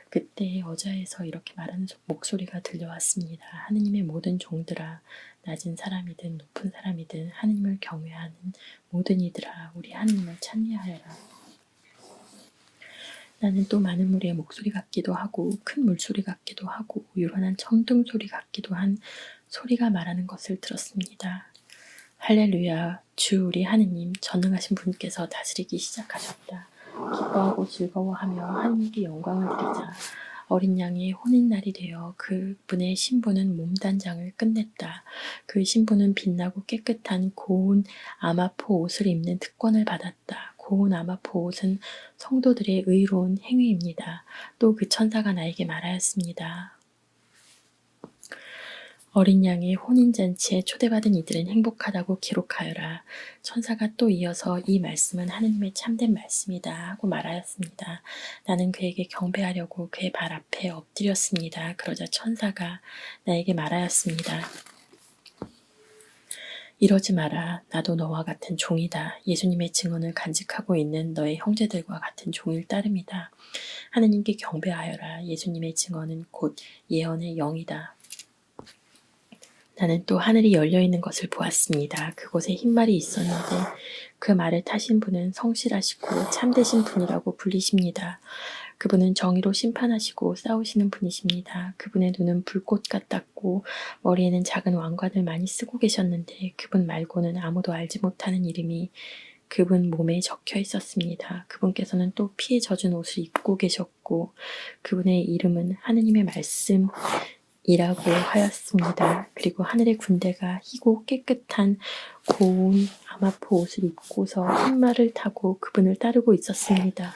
그때 어자에서 이렇게 말하는 목소리가 들려왔습니다. 하느님의 모든 종들아, 낮은 사람이든 높은 사람이든 하느님을 경외하는 모든 이들아, 우리 하느님을 찬미하여라. 나는 또 많은 무리의 목소리 같기도 하고 큰 물소리 같기도 하고 요란한 청등 소리 같기도 한 소리가 말하는 것을 들었습니다. 할렐루야, 주 우리 하느님 전능하신 분께서 다스리기 시작하셨다. 기뻐하고 즐거워하며 하느님께 영광을 드리자. 어린 양의 혼인날이 되어 그분의 신부는 몸단장을 끝냈다. 그 신부는 빛나고 깨끗한 고운 아마포 옷을 입는 특권을 받았다. 고운 아마포 옷은 성도들의 의로운 행위입니다. 또 그 천사가 나에게 말하였습니다. 어린 양의 혼인잔치에 초대받은 이들은 행복하다고 기록하여라. 천사가 또 이어서 이 말씀은 하느님의 참된 말씀이다 하고 말하였습니다. 나는 그에게 경배하려고 그의 발 앞에 엎드렸습니다. 그러자 천사가 나에게 말하였습니다. 이러지 마라. 나도 너와 같은 종이다. 예수님의 증언을 간직하고 있는 너의 형제들과 같은 종일 따름이다. 하느님께 경배하여라. 예수님의 증언은 곧 예언의 영이다. 나는 또 하늘이 열려있는 것을 보았습니다. 그곳에 흰말이 있었는데 그 말을 타신 분은 성실하시고 참되신 분이라고 불리십니다. 그분은 정의로 심판하시고 싸우시는 분이십니다. 그분의 눈은 불꽃 같았고 머리에는 작은 왕관을 많이 쓰고 계셨는데 그분 말고는 아무도 알지 못하는 이름이 그분 몸에 적혀 있었습니다. 그분께서는 또 피에 젖은 옷을 입고 계셨고 그분의 이름은 하느님의 말씀 이라고 하였습니다. 그리고 하늘의 군대가 희고 깨끗한 고운 아마포 옷을 입고서 흰말을 타고 그분을 따르고 있었습니다.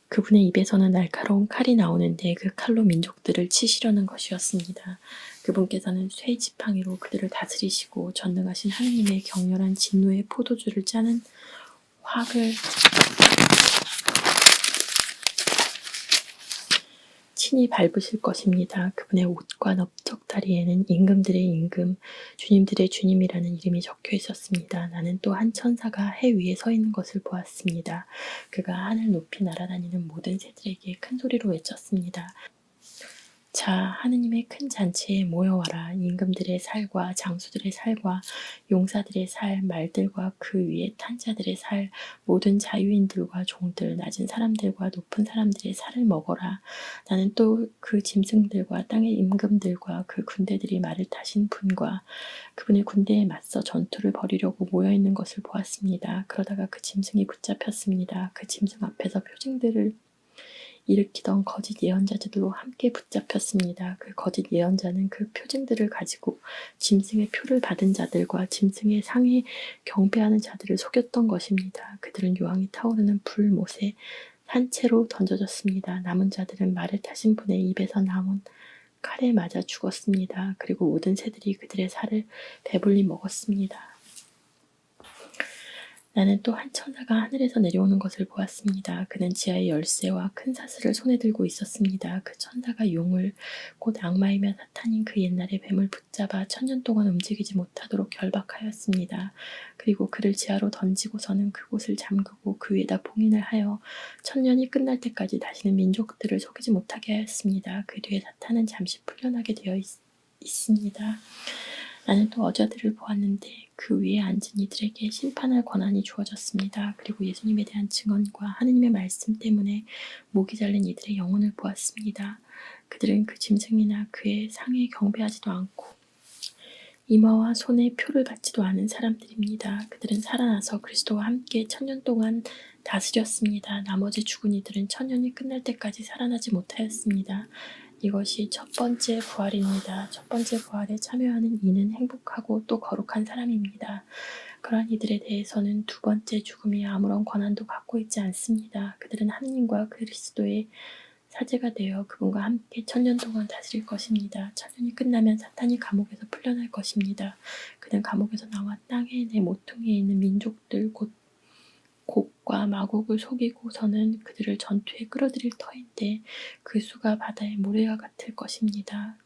그분의 입에서는 날카로운 칼이 나오는데 그 칼로 민족들을 치시려는 것이었습니다. 그분께서는 쇠 지팡이로 그들을 다스리시고 전능하신 하느님의 격렬한 진노의 포도주를 짜는 확을 친히 밟으실 것입니다. 그분의 옷과 넓적다리에는 임금들의 임금, 주님들의 주님이라는 이름이 적혀 있었습니다. 나는 또 한 천사가 해 위에 서 있는 것을 보았습니다. 그가 하늘 높이 날아다니는 모든 새들에게 큰 소리로 외쳤습니다. 자, 하느님의 큰 잔치에 모여와라. 임금들의 살과 장수들의 살과 용사들의 살, 말들과 그 위에 탄 자들의 살, 모든 자유인들과 종들, 낮은 사람들과 높은 사람들의 살을 먹어라. 나는 또 그 짐승들과 땅의 임금들과 그 군대들이 말을 타신 분과 그분의 군대에 맞서 전투를 벌이려고 모여있는 것을 보았습니다. 그러다가 그 짐승이 붙잡혔습니다. 그 짐승 앞에서 표징들을 일으키던 거짓 예언자들도 함께 붙잡혔습니다. 그 거짓 예언자는 그 표징들을 가지고 짐승의 표를 받은 자들과 짐승의 상에 경배하는 자들을 속였던 것입니다. 그들은 요항이 타오르는 불못에 산채로 던져졌습니다. 남은 자들은 말을 타신 분의 입에서 나온 칼에 맞아 죽었습니다. 그리고 모든 새들이 그들의 살을 배불리 먹었습니다. 나는 또 한 천사가 하늘에서 내려오는 것을 보았습니다. 그는 지하의 열쇠와 큰 사슬을 손에 들고 있었습니다. 그 천사가 용을 곧 악마이며 사탄인 그 옛날의 뱀을 붙잡아 천년 동안 움직이지 못하도록 결박하였습니다. 그리고 그를 지하로 던지고서는 그곳을 잠그고 그 위에다 봉인을 하여 천년이 끝날 때까지 다시는 민족들을 속이지 못하게 하였습니다. 그 뒤에 사탄은 잠시 풀려나게 되어 있습니다. 나는 또 어자들을 보았는데 그 위에 앉은 이들에게 심판할 권한이 주어졌습니다. 그리고 예수님에 대한 증언과 하느님의 말씀 때문에 목이 잘린 이들의 영혼을 보았습니다. 그들은 그 짐승이나 그의 상에 경배하지도 않고 이마와 손에 표를 받지도 않은 사람들입니다. 그들은 살아나서 그리스도와 함께 천년 동안 다스렸습니다. 나머지 죽은 이들은 천년이 끝날 때까지 살아나지 못하였습니다. 이것이 첫 번째 부활입니다. 첫 번째 부활에 참여하는 이는 행복하고 또 거룩한 사람입니다. 그러한 이들에 대해서는 두 번째 죽음이 아무런 권한도 갖고 있지 않습니다. 그들은 하느님과 그리스도의 사제가 되어 그분과 함께 천년 동안 다스릴 것입니다. 천년이 끝나면 사탄이 감옥에서 풀려날 것입니다. 그는 감옥에서 나와 땅의 내 모퉁이에 있는 민족들 곧 곡과 마곡을 속이고서는 그들을 전투에 끌어들일 터인데 그 수가 바다의 모래와 같을 것입니다.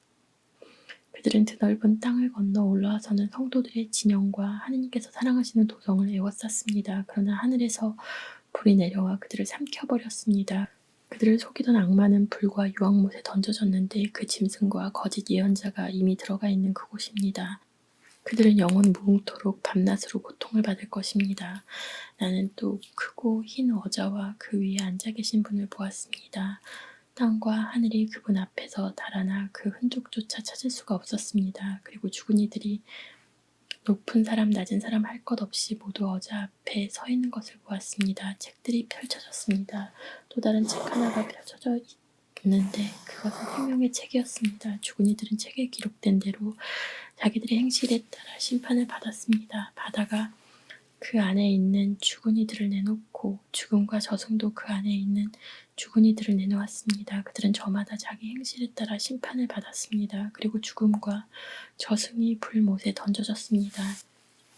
그들은 드넓은 땅을 건너 올라와서는 성도들의 진영과 하느님께서 사랑하시는 도성을 에워쌌습니다. 그러나 하늘에서 불이 내려와 그들을 삼켜버렸습니다. 그들을 속이던 악마는 불과 유황못에 던져졌는데 그 짐승과 거짓 예언자가 이미 들어가 있는 그곳입니다. 그들은 영원 무궁토록 밤낮으로 고통을 받을 것입니다. 나는 또 크고 흰 어자와 그 위에 앉아 계신 분을 보았습니다. 땅과 하늘이 그분 앞에서 달아나 그 흔적조차 찾을 수가 없었습니다. 그리고 죽은 이들이 높은 사람 낮은 사람 할 것 없이 모두 어자 앞에 서 있는 것을 보았습니다. 책들이 펼쳐졌습니다. 또 다른 책 하나가 펼쳐져 있는데 그것은 생명의 책이었습니다. 죽은 이들은 책에 기록된 대로 자기들의 행실에 따라 심판을 받았습니다. 바다가 그 안에 있는 죽은 이들을 내놓고 죽음과 저승도 그 안에 있는 죽은 이들을 내놓았습니다. 그들은 저마다 자기 행실에 따라 심판을 받았습니다. 그리고 죽음과 저승이 불못에 던져졌습니다.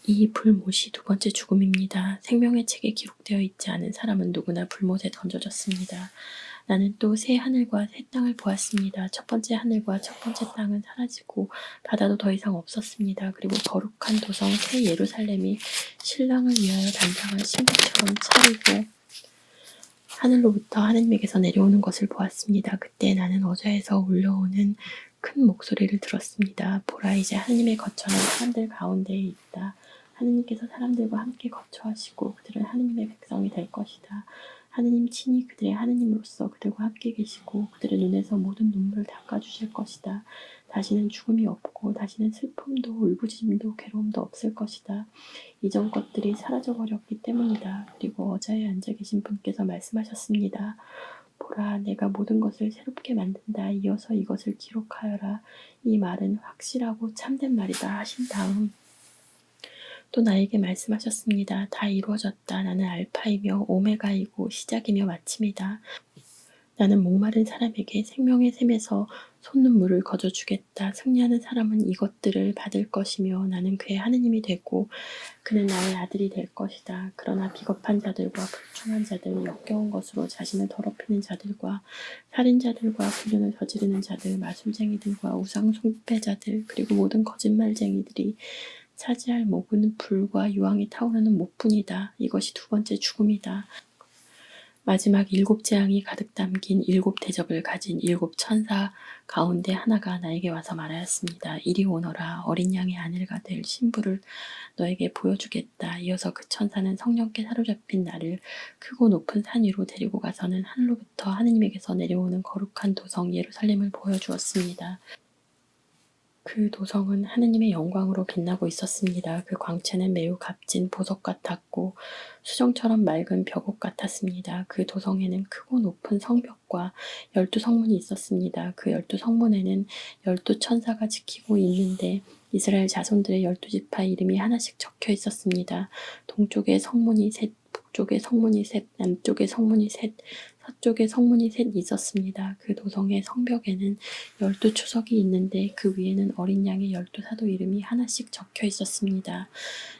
이 불못이 두 번째 죽음입니다. 생명의 책에 기록되어 있지 않은 사람은 누구나 불못에 던져졌습니다. 나는 또 새 하늘과 새 땅을 보았습니다. 첫 번째 하늘과 첫 번째 땅은 사라지고 바다도 더 이상 없었습니다. 그리고 거룩한 도성 새 예루살렘이 신랑을 위하여 단장한 신부처럼 차리고 하늘로부터 하느님에게서 내려오는 것을 보았습니다. 그때 나는 어자에서 울려오는 큰 목소리를 들었습니다. 보라, 이제 하느님의 거처는 사람들 가운데에 있다. 하느님께서 사람들과 함께 거처하시고 그들은 하느님의 백성이 될 것이다. 하느님 친히 그들의 하느님으로서 그들과 함께 계시고 그들의 눈에서 모든 눈물을 닦아주실 것이다. 다시는 죽음이 없고 다시는 슬픔도 울부짖음도 괴로움도 없을 것이다. 이전 것들이 사라져버렸기 때문이다. 그리고 어자에 앉아 계신 분께서 말씀하셨습니다. 보라, 내가 모든 것을 새롭게 만든다. 이어서 이것을 기록하여라. 이 말은 확실하고 참된 말이다 하신 다음 또 나에게 말씀하셨습니다. 다 이루어졌다. 나는 알파이며 오메가이고 시작이며 마침이다. 나는 목마른 사람에게 생명의 샘에서 솟는물을 거저주겠다. 승리하는 사람은 이것들을 받을 것이며 나는 그의 하느님이 되고 그는 나의 아들이 될 것이다. 그러나 비겁한 자들과 불충한 자들, 역겨운 것으로 자신을 더럽히는 자들과 살인자들과 불륜을 저지르는 자들, 마술쟁이들과 우상 숭배자들, 그리고 모든 거짓말쟁이들이 차지할 몫은 불과 유황이 타오르는 못뿐이다. 이것이 두 번째 죽음이다. 마지막 일곱 재앙이 가득 담긴 일곱 대접을 가진 일곱 천사 가운데 하나가 나에게 와서 말하였습니다. 이리 오너라. 어린 양의 아내가 될 신부를 너에게 보여주겠다. 이어서 그 천사는 성령께 사로잡힌 나를 크고 높은 산 위로 데리고 가서는 하늘로부터 하느님에게서 내려오는 거룩한 도성 예루살렘을 보여주었습니다. 그 도성은 하느님의 영광으로 빛나고 있었습니다. 그 광채는 매우 값진 보석 같았고 수정처럼 맑은 벽옥 같았습니다. 그 도성에는 크고 높은 성벽과 12성문이 있었습니다. 그 12성문에는 12천사가 지키고 있는데 이스라엘 자손들의 12지파 이름이 하나씩 적혀 있었습니다. 동쪽에 성문이 셋, 북쪽에 성문이 셋, 남쪽에 성문이 셋, 서쪽에 성문이 셋 있었습니다. 그 도성의 성벽에는 12초석이 있는데 그 위에는 어린 양의 12사도 이름이 하나씩 적혀 있었습니다.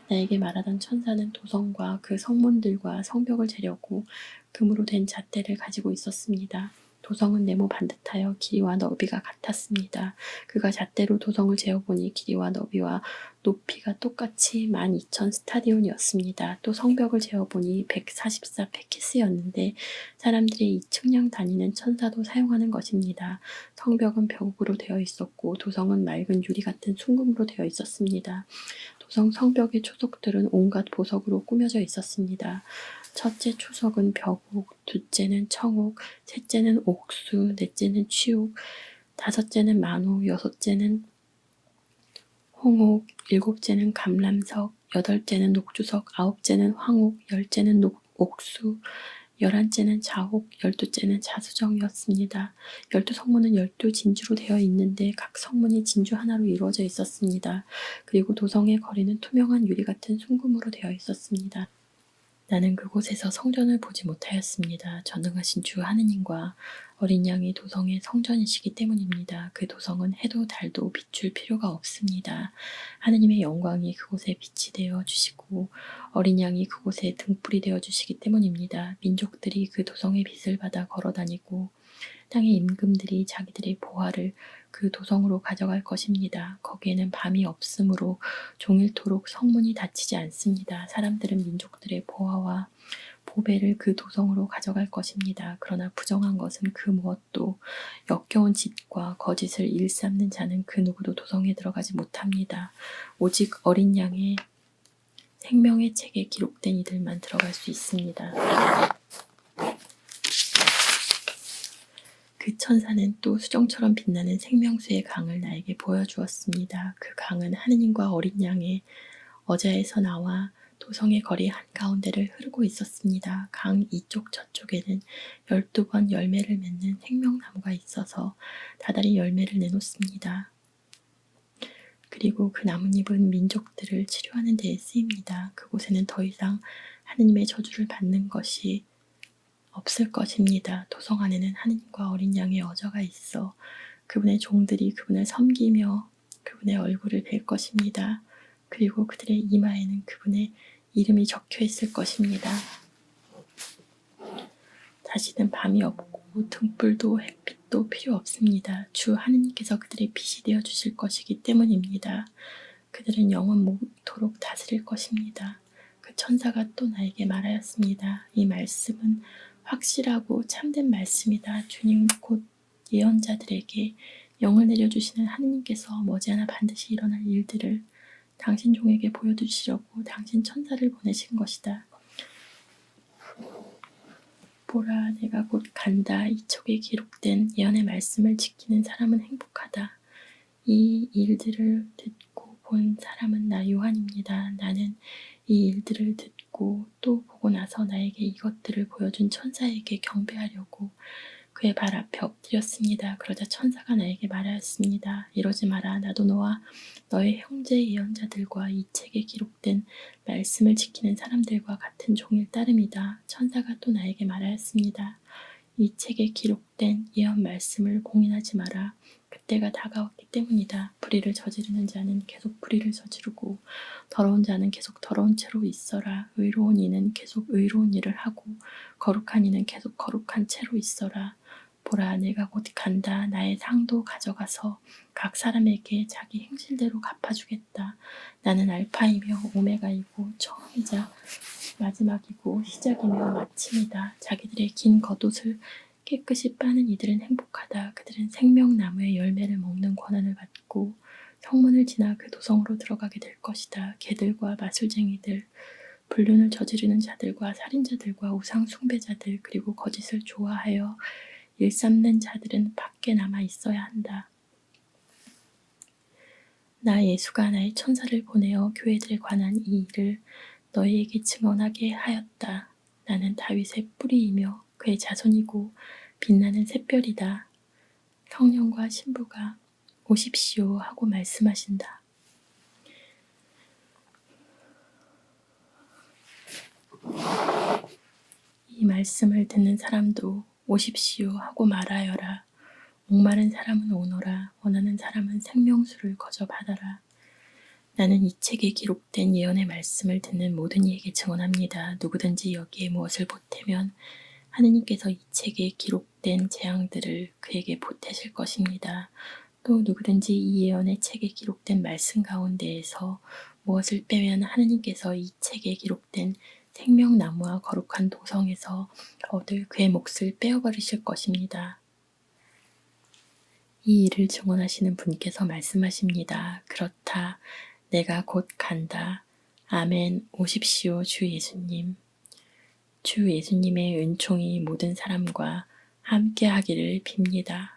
나에게 말하던 천사는 도성과 그 성문들과 성벽을 재려고 금으로 된 잣대를 가지고 있었습니다. 도성은 네모 반듯하여 길이와 너비가 같았습니다. 그가 잣대로 도성을 재어보니 길이와 너비와 높이가 똑같이 12,000 스타디온이었습니다. 또 성벽을 재어보니 144 페키스였는데 사람들이 2층량 다니는 천사도 사용하는 것입니다. 성벽은 벽으로 되어 있었고 도성은 맑은 유리 같은 순금으로 되어 있었습니다. 도성 성벽의 초석들은 온갖 보석으로 꾸며져 있었습니다. 첫째 초석은 벽옥, 둘째는 청옥, 셋째는 옥수, 넷째는 취옥, 다섯째는 만옥, 여섯째는 홍옥, 일곱째는 감람석, 여덟째는 녹주석, 아홉째는 황옥, 열째는 옥수, 11째는 자옥, 12째는 자수정이었습니다. 12성문은 12진주로 되어 있는데 각 성문이 진주 하나로 이루어져 있었습니다. 그리고 도성의 거리는 투명한 유리 같은 순금으로 되어 있었습니다. 나는 그곳에서 성전을 보지 못하였습니다. 전능하신 주 하느님과 어린 양이 도성의 성전이시기 때문입니다. 그 도성은 해도 달도 비출 필요가 없습니다. 하느님의 영광이 그곳에 빛이 되어 주시고 어린 양이 그곳에 등불이 되어 주시기 때문입니다. 민족들이 그 도성의 빛을 받아 걸어다니고 땅의 임금들이 자기들의 보화를 그 도성으로 가져갈 것입니다. 거기에는 밤이 없으므로 종일토록 성문이 닫히지 않습니다. 사람들은 민족들의 보화와 보배를 그 도성으로 가져갈 것입니다. 그러나 부정한 것은 그 무엇도 역겨운 짓과 거짓을 일삼는 자는 그 누구도 도성에 들어가지 못합니다. 오직 어린 양의 생명의 책에 기록된 이들만 들어갈 수 있습니다. 그 천사는 또 수정처럼 빛나는 생명수의 강을 나에게 보여주었습니다. 그 강은 하느님과 어린 양의 어자에서 나와 도성의 거리 한가운데를 흐르고 있었습니다. 강 이쪽 저쪽에는 12번 열매를 맺는 생명나무가 있어서 다달이 열매를 내놓습니다. 그리고 그 나뭇잎은 민족들을 치료하는 데에 쓰입니다. 그곳에는 더 이상 하느님의 저주를 받는 것이 없을 것입니다. 도성 안에는 하느님과 어린 양의 어저가 있어 그분의 종들이 그분을 섬기며 그분의 얼굴을 뵐 것입니다. 그리고 그들의 이마에는 그분의 이름이 적혀 있을 것입니다. 다시는 밤이 없고 등불도 햇빛도 필요 없습니다. 주 하느님께서 그들의 빛이 되어 주실 것이기 때문입니다. 그들은 영원토록 다스릴 것입니다. 그 천사가 또 나에게 말하였습니다. 이 말씀은 확실하고 참된 말씀이다. 주님 곧 예언자들에게 영을 내려주시는 하느님께서 머지않아 반드시 일어날 일들을 당신 종에게 보여주시려고 당신 천사를 보내신 것이다. 보라, 내가 곧 간다. 이 촉에 기록된 예언의 말씀을 지키는 사람은 행복하다. 이 일들을 듣고 본 사람은 나 요한입니다. 나는 이 일들을 듣고 보고 또 보고 나서 나에게 이것들을 보여준 천사에게 경배하려고 그의 발 앞에 엎드렸습니다. 그러자 천사가 나에게 말하였습니다. 이러지 마라. 나도 너와 너의 형제 예언자들과 이 책에 기록된 말씀을 지키는 사람들과 같은 종일 따름이다. 천사가 또 나에게 말하였습니다. 이 책에 기록된 예언 말씀을 공인하지 마라. 그때가 다가왔기 때문이다. 불의를 저지르는 자는 계속 불의를 저지르고 더러운 자는 계속 더러운 채로 있어라. 의로운 이는 계속 의로운 일을 하고 거룩한 이는 계속 거룩한 채로 있어라. 보라, 내가 곧 간다. 나의 상도 가져가서 각 사람에게 자기 행실대로 갚아주겠다. 나는 알파이며 오메가이고 처음이자 마지막이고 시작이며 마침이다. 자기들의 긴 겉옷을 깨끗이 빠는 이들은 행복하다. 그들은 생명나무의 열매를 먹는 권한을 받고 성문을 지나 그 도성으로 들어가게 될 것이다. 개들과 마술쟁이들, 불륜을 저지르는 자들과 살인자들과 우상 숭배자들 그리고 거짓을 좋아하여 일삼는 자들은 밖에 남아 있어야 한다. 나 예수가 나의 천사를 보내어 교회들에 관한 이 일을 너희에게 증언하게 하였다. 나는 다윗의 뿌리이며 그의 자손이고 빛나는 샛별이다. 성령과 신부가 오십시오 하고 말씀하신다. 이 말씀을 듣는 사람도 오십시오 하고 말하여라. 목마른 사람은 오너라. 원하는 사람은 생명수를 거저 받아라. 나는 이 책에 기록된 예언의 말씀을 듣는 모든 이에게 증언합니다. 누구든지 여기에 무엇을 보태면 하느님께서 이 책에 기록된 재앙들을 그에게 보태실 것입니다. 또 누구든지 이 예언의 책에 기록된 말씀 가운데에서 무엇을 빼면 하느님께서 이 책에 기록된 생명나무와 거룩한 도성에서 얻을 그의 몫을 빼어버리실 것입니다. 이 일을 증언하시는 분께서 말씀하십니다. 그렇다. 내가 곧 간다. 아멘. 오십시오, 주 예수님. 주 예수님의 은총이 모든 사람과 함께 하기를 빕니다.